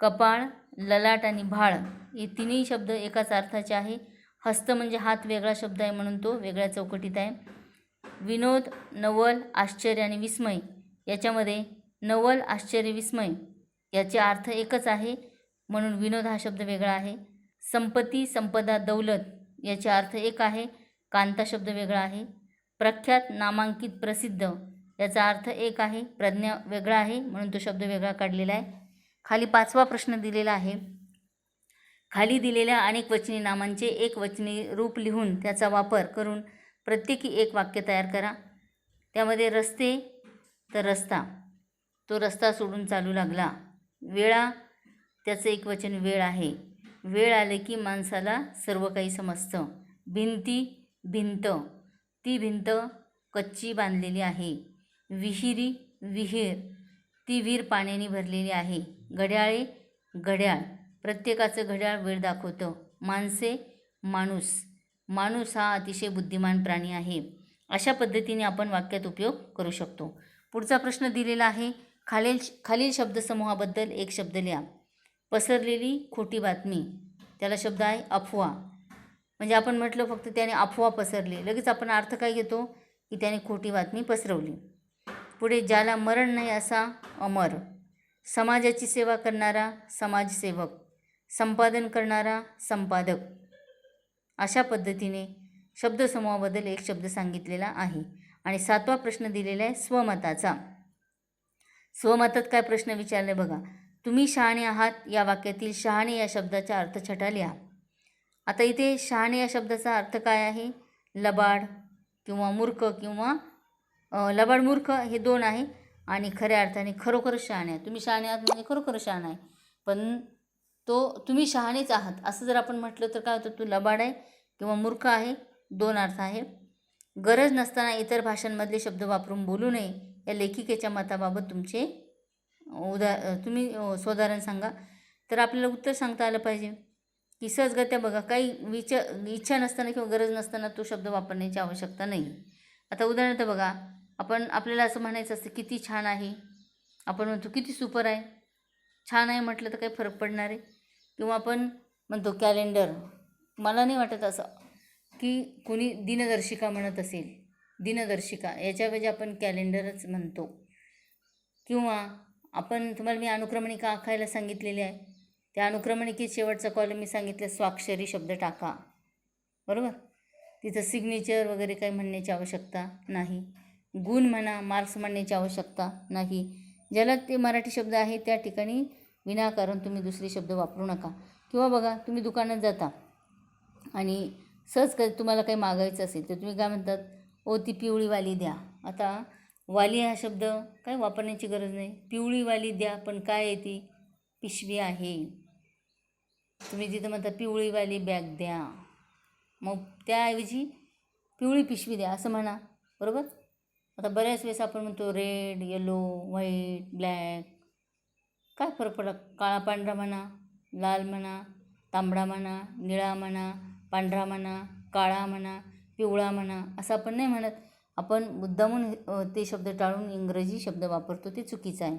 कपाळ, ललाट आणि भाळ हे तिन्ही शब्द एकाच अर्थाचे आहे. हस्त म्हणजे हात वेगळा शब्द आहे म्हणून तो वेगळ्या चौकटीत आहे. विनोद, नवल, आश्चर्य आणि विस्मय याच्यामध्ये नवल, आश्चर्य, विस्मय याचे अर्थ एकच आहे म्हणून विनोद हा शब्द वेगळा आहे. संपत्ती, संपदा, दौलत याचे अर्थ एक आहे, कांता शब्द वेगळा आहे. प्रख्यात, नामांकित, प्रसिद्ध याचा अर्थ एक आहे, प्रज्ञा वेगळा आहे म्हणून तो शब्द वेगळा काढलेला आहे. खाली 5वा प्रश्न दिलेला आहे. खाली दिलेल्या अनेक वचनी नामांचे एक वचनी रूप लिहून त्याचा वापर करून प्रत्येकी एक वाक्य तयार करा. त्यामध्ये रस्ते तर रस्ता, तो रस्ता सोडून चालू लागला. वेळा, त्याचं एक वचन वेळ आहे, वेळ आले की माणसाला सर्व काही समजतं. भिंती, भिंत, ती भिंत कच्ची बांधलेली आहे. विहिरी, विहीर, ती विहीर पाण्याने भरलेली आहे. घड्याळे, घड्याळ, प्रत्येकाचं घड्याळ वेळ दाखवतं. माणसे, माणूस, माणूस हा अतिशय बुद्धिमान प्राणी आहे. अशा पद्धतीने आपण वाक्यात उपयोग करू शकतो. पुढचा प्रश्न दिलेला आहे. खालील शब्दसमूहाबद्दल एक शब्द लिहा. पसरलेली खोटी बातमी, त्याला शब्द आहे अफवा. म्हणजे आपण म्हटलं फक्त त्याने अफवा पसरली, लगेच आपण अर्थ काय घेतो की त्याने खोटी बातमी पसरवली. पुढे ज्याला मरण नाही असा अमर. समाजाची सेवा करणारा समाजसेवक, संपादन करणारा संपादक. अशा पद्धतीने शब्दसमूहाबद्दल एक शब्द सांगितलेला आहे. आणि 7वा प्रश्न दिलेला आहे स्वमताचा. स्वमतात काय प्रश्न विचारले बघा. तुम्ही शहाणे आहात या वाक्यातील शहाणे या शब्दाचा अर्थ छटा लिहा. आता इथे शहाणे या शब्दाचा अर्थ काय आहे? लबाड किंवा मूर्ख, किंवा लबाड मूर्ख हे दोन आहे. आणि खऱ्या अर्थाने खरोखरच शहाणे आहे. तुम्ही शहाणे आहात म्हणजे खरोखरच शहाणा आहे, पण तो तुम्ही शहाणेच आहात असं जर आपण म्हटलं तर काय होतं, तू लबाड आहे किंवा मूर्ख आहे, दोन अर्थ आहे. गरज नसताना इतर भाषांमधले शब्द वापरून बोलू नये या लेखिकेच्या मताबाबत तुमचे तुम्ही सोदाहरण सांगा. तर आपल्याला उत्तर सांगता आलं पाहिजे की सहजगत्या बघा, काही इच्छा नसताना किंवा गरज नसताना तो शब्द वापरण्याची आवश्यकता नाही. आता उदाहरणार्थ बघा, आपल्याला असं म्हणायचं असतं किती छान आहे, आपण म्हणतो किती सुपर आहे. छान आहे म्हटलं तर काही फरक पडणार आहे. किंवा आपण म्हणतो कॅलेंडर, मला नाही वाटत असं की कोणी दिनदर्शिका म्हणत असेल. दिनदर्शिका याच्याऐवजी आपण कॅलेंडरच म्हणतो. किंवा तुम्हाला मी अनुक्रमणिका आखायला सांगितलेली आहे, त्या अनुक्रमणिकेत शेवटचा कॉलम मी सांगितलं स्वाक्षरी शब्द टाका, बरोबर. तिथं सिग्नेचर वगैरे काही म्हणण्याची आवश्यकता नाही. गुण म्हणा, मार्क्स म्हणण्याची आवश्यकता नाही. ज्याला ते मराठी शब्द आहे त्या ठिकाणी विनाकारण तुम्ही दुसरे शब्द वापरू नका. किंवा बघा, तुम्ही दुकानात जाता आणि सहज कधी तुम्हाला काही मागायचं असेल तर तुम्ही काय म्हणतात, ओ ती पिवळी वाली द्या. आता वाली हा शब्द काय वापरण्याची गरज नाही, पिवळी वाली द्या, पण काय आहे ती पिशवी आहे. तुम्ही तिथं म्हणता पिवळी वाली बॅग द्या, मग त्याऐवजी पिवळी पिशवी द्या असं म्हणा, बरोबर. आता बऱ्याच वेळेस आपण म्हणतो रेड, येलो, व्हाईट, ब्लॅक, काय फरक पडला. काळा पांढरा म्हणा, लाल म्हणा, तांबडा म्हणा, निळा म्हणा, पांढरा म्हणा, काळा म्हणा, पिवळा म्हणा असं आपण नाही म्हणत. आपण मुद्दामून ते शब्द टाळून इंग्रजी शब्द वापरतो, ते चुकीचं आहे.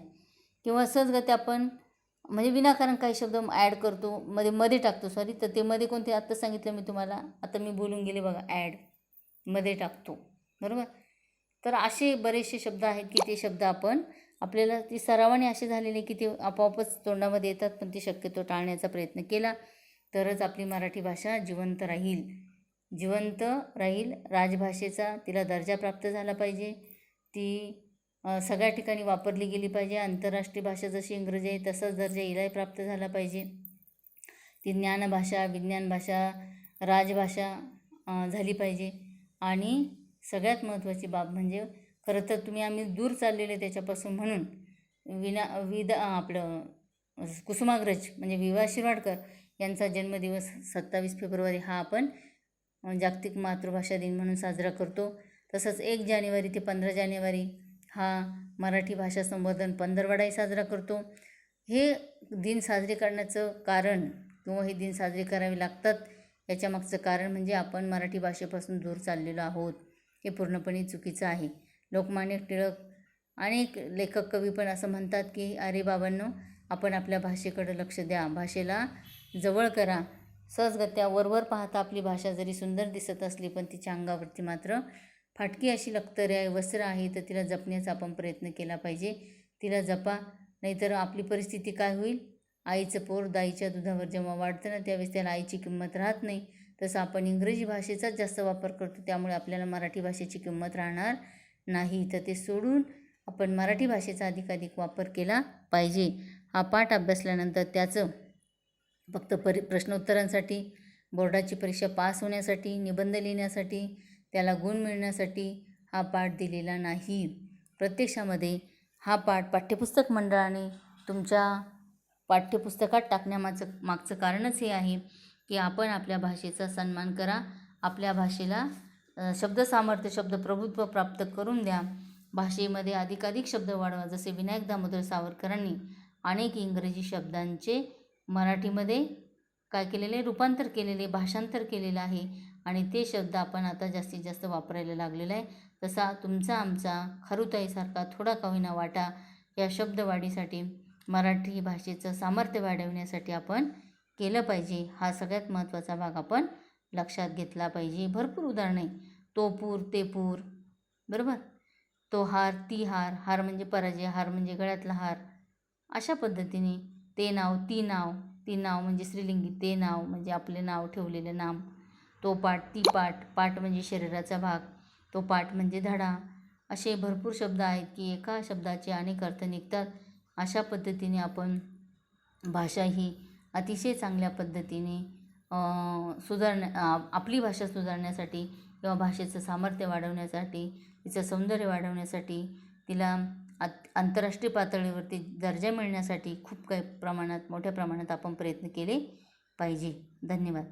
किंवा सहजगती आपण म्हणजे विनाकारण काही शब्द ॲड करतो, मध्ये टाकतो, तर ते मध्ये कोणते आत्ता सांगितलं मी तुम्हाला, आता मी बोलून गेले बघा, ॲड मध्ये टाकतो, बरोबर. तर असे बरेचसे शब्द आहेत की ते शब्द आपण आपल्याला ती सरावाने असे झालेले की ते आपोआपच तोंडामध्ये येतात, पण ते शक्यतो टाळण्याचा प्रयत्न केला तरच आपली मराठी भाषा जिवंत राहील. राजभाषेचा तिला दर्जा प्राप्त झाला पाहिजे. ती सगळ्या ठिकाणी वापरली गेली पाहिजे. आंतरराष्ट्रीय भाषा जशी इंग्रजी आहे तसाच दर्जा हिलाही प्राप्त झाला पाहिजे. ती ज्ञानभाषा, विज्ञान भाषा, राजभाषा झाली पाहिजे. आणि सगळ्यात महत्त्वाची बाब म्हणजे खरं तर आम्ही दूर चाललेले त्याच्यापासून, म्हणून आपलं कुसुमाग्रज म्हणजे वि. शिरवाडकर यांचा जन्मदिवस 27 फेब्रुवारी हा आपण जागतिक मातृभाषा दिन म्हणून साजरा करतो. तसंच 1 जानेवारी ते 15 जानेवारी हा मराठी भाषा संवर्धन पंधरवडाही साजरा करतो. हे दिन साजरे करण्याचं कारण किंवा हे दिन साजरे करावे लागतात याच्यामागचं कारण म्हणजे आपण मराठी भाषेपासून दूर चाललेलो आहोत. हे पूर्णपणे चुकीचं आहे. लोकमान्य टिळक, अनेक लेखक कवी पण असं म्हणतात की अरे बाबांनो, आपण आपल्या भाषेकडे लक्ष द्या, भाषेला जवळ करा. सहजगत्या वरवर पाहता आपली भाषा जरी सुंदर दिसत असली पण तिच्या अंगावरती मात्र फाटकी अशी लक्तरे आहे, वस्त्र आहे, तर तिला जपण्याचा आपण प्रयत्न केला पाहिजे. तिला जपा, नाहीतर आपली परिस्थिती काय होईल. आईचं पोर दाईच्या दुधावर जेव्हा वाढतं ना त्यावेळेस त्याला आईची किंमत राहत नाही. तसं आपण इंग्रजी भाषेचाच जास्त वापर करतो, त्यामुळे आपल्याला मराठी भाषेची किंमत राहणार नाही. तर ते सोडून आपण मराठी भाषेचा अधिकाधिक वापर केला पाहिजे. हा पाठ अभ्यासल्यानंतर त्याचं फक्त प्रश्नोत्तरांसाठी, बोर्डाची परीक्षा पास होण्यासाठी, निबंध लिहिण्यासाठी, त्याला गुण मिळण्यासाठी हा पाठ दिलेला नाही. प्रत्यक्षामध्ये हा पाठ पाठ्यपुस्तक मंडळाने तुमच्या पाठ्यपुस्तकात टाकण्यामागचं कारणच हे आहे की आपण आपल्या भाषेचा सन्मान करा, आपल्या भाषेला शब्दसामर्थ्य, शब्दप्रभुत्व प्राप्त करून द्या. भाषेमध्ये अधिकाधिक शब्द वाढवा. जसे विनायक दामोदर सावरकरांनी अनेक इंग्रजी शब्दांचे मराठीमध्ये काय केलेले, रूपांतर केलेले, भाषांतर केलेलं आहे आणि ते शब्द आपण आता जास्तीत जास्त वापरायला लागलेला आहे. तसा तुमचा आमचा खरुताईसारखा थोडा का होईना वाटा या शब्दवाढीसाठी, मराठी भाषेचं सामर्थ्य वाढवण्यासाठी आपण केलं पाहिजे. हा सगळ्यात महत्त्वाचा भाग आपण लक्षात घेतला पाहिजे. भरपूर उदाहरणे, तो पूर, ते पूर, बरोबर, तो हार, ती हार, हार म्हणजे पराजय, हार म्हणजे गळ्यातला हार, अशा पद्धतीने ते नाव, ती नाव, ती नाव म्हणजे स्त्रीलिंगी, ते नाव म्हणजे आपले नाव ठेवलेलं नाम, तो पाठ, ती पाठ, पाठ म्हणजे शरीराचा भाग, तो पाठ म्हणजे धडा. असे भरपूर शब्द आहेत की एका शब्दाचे अनेक अर्थ निघतात. अशा पद्धतीने आपण भाषा ही अतिशय चांगल्या पद्धतीने आपली भाषा सुधारण्यासाठी किंवा भाषेचं सामर्थ्य वाढवण्यासाठी, तिचं सौंदर्य वाढवण्यासाठी, तिला आंतरराष्ट्रीय पातळीवरती दर्जा मिळण्यासाठी खूप काही मोठ्या प्रमाणात आपण प्रयत्न केले पाहिजे. धन्यवाद.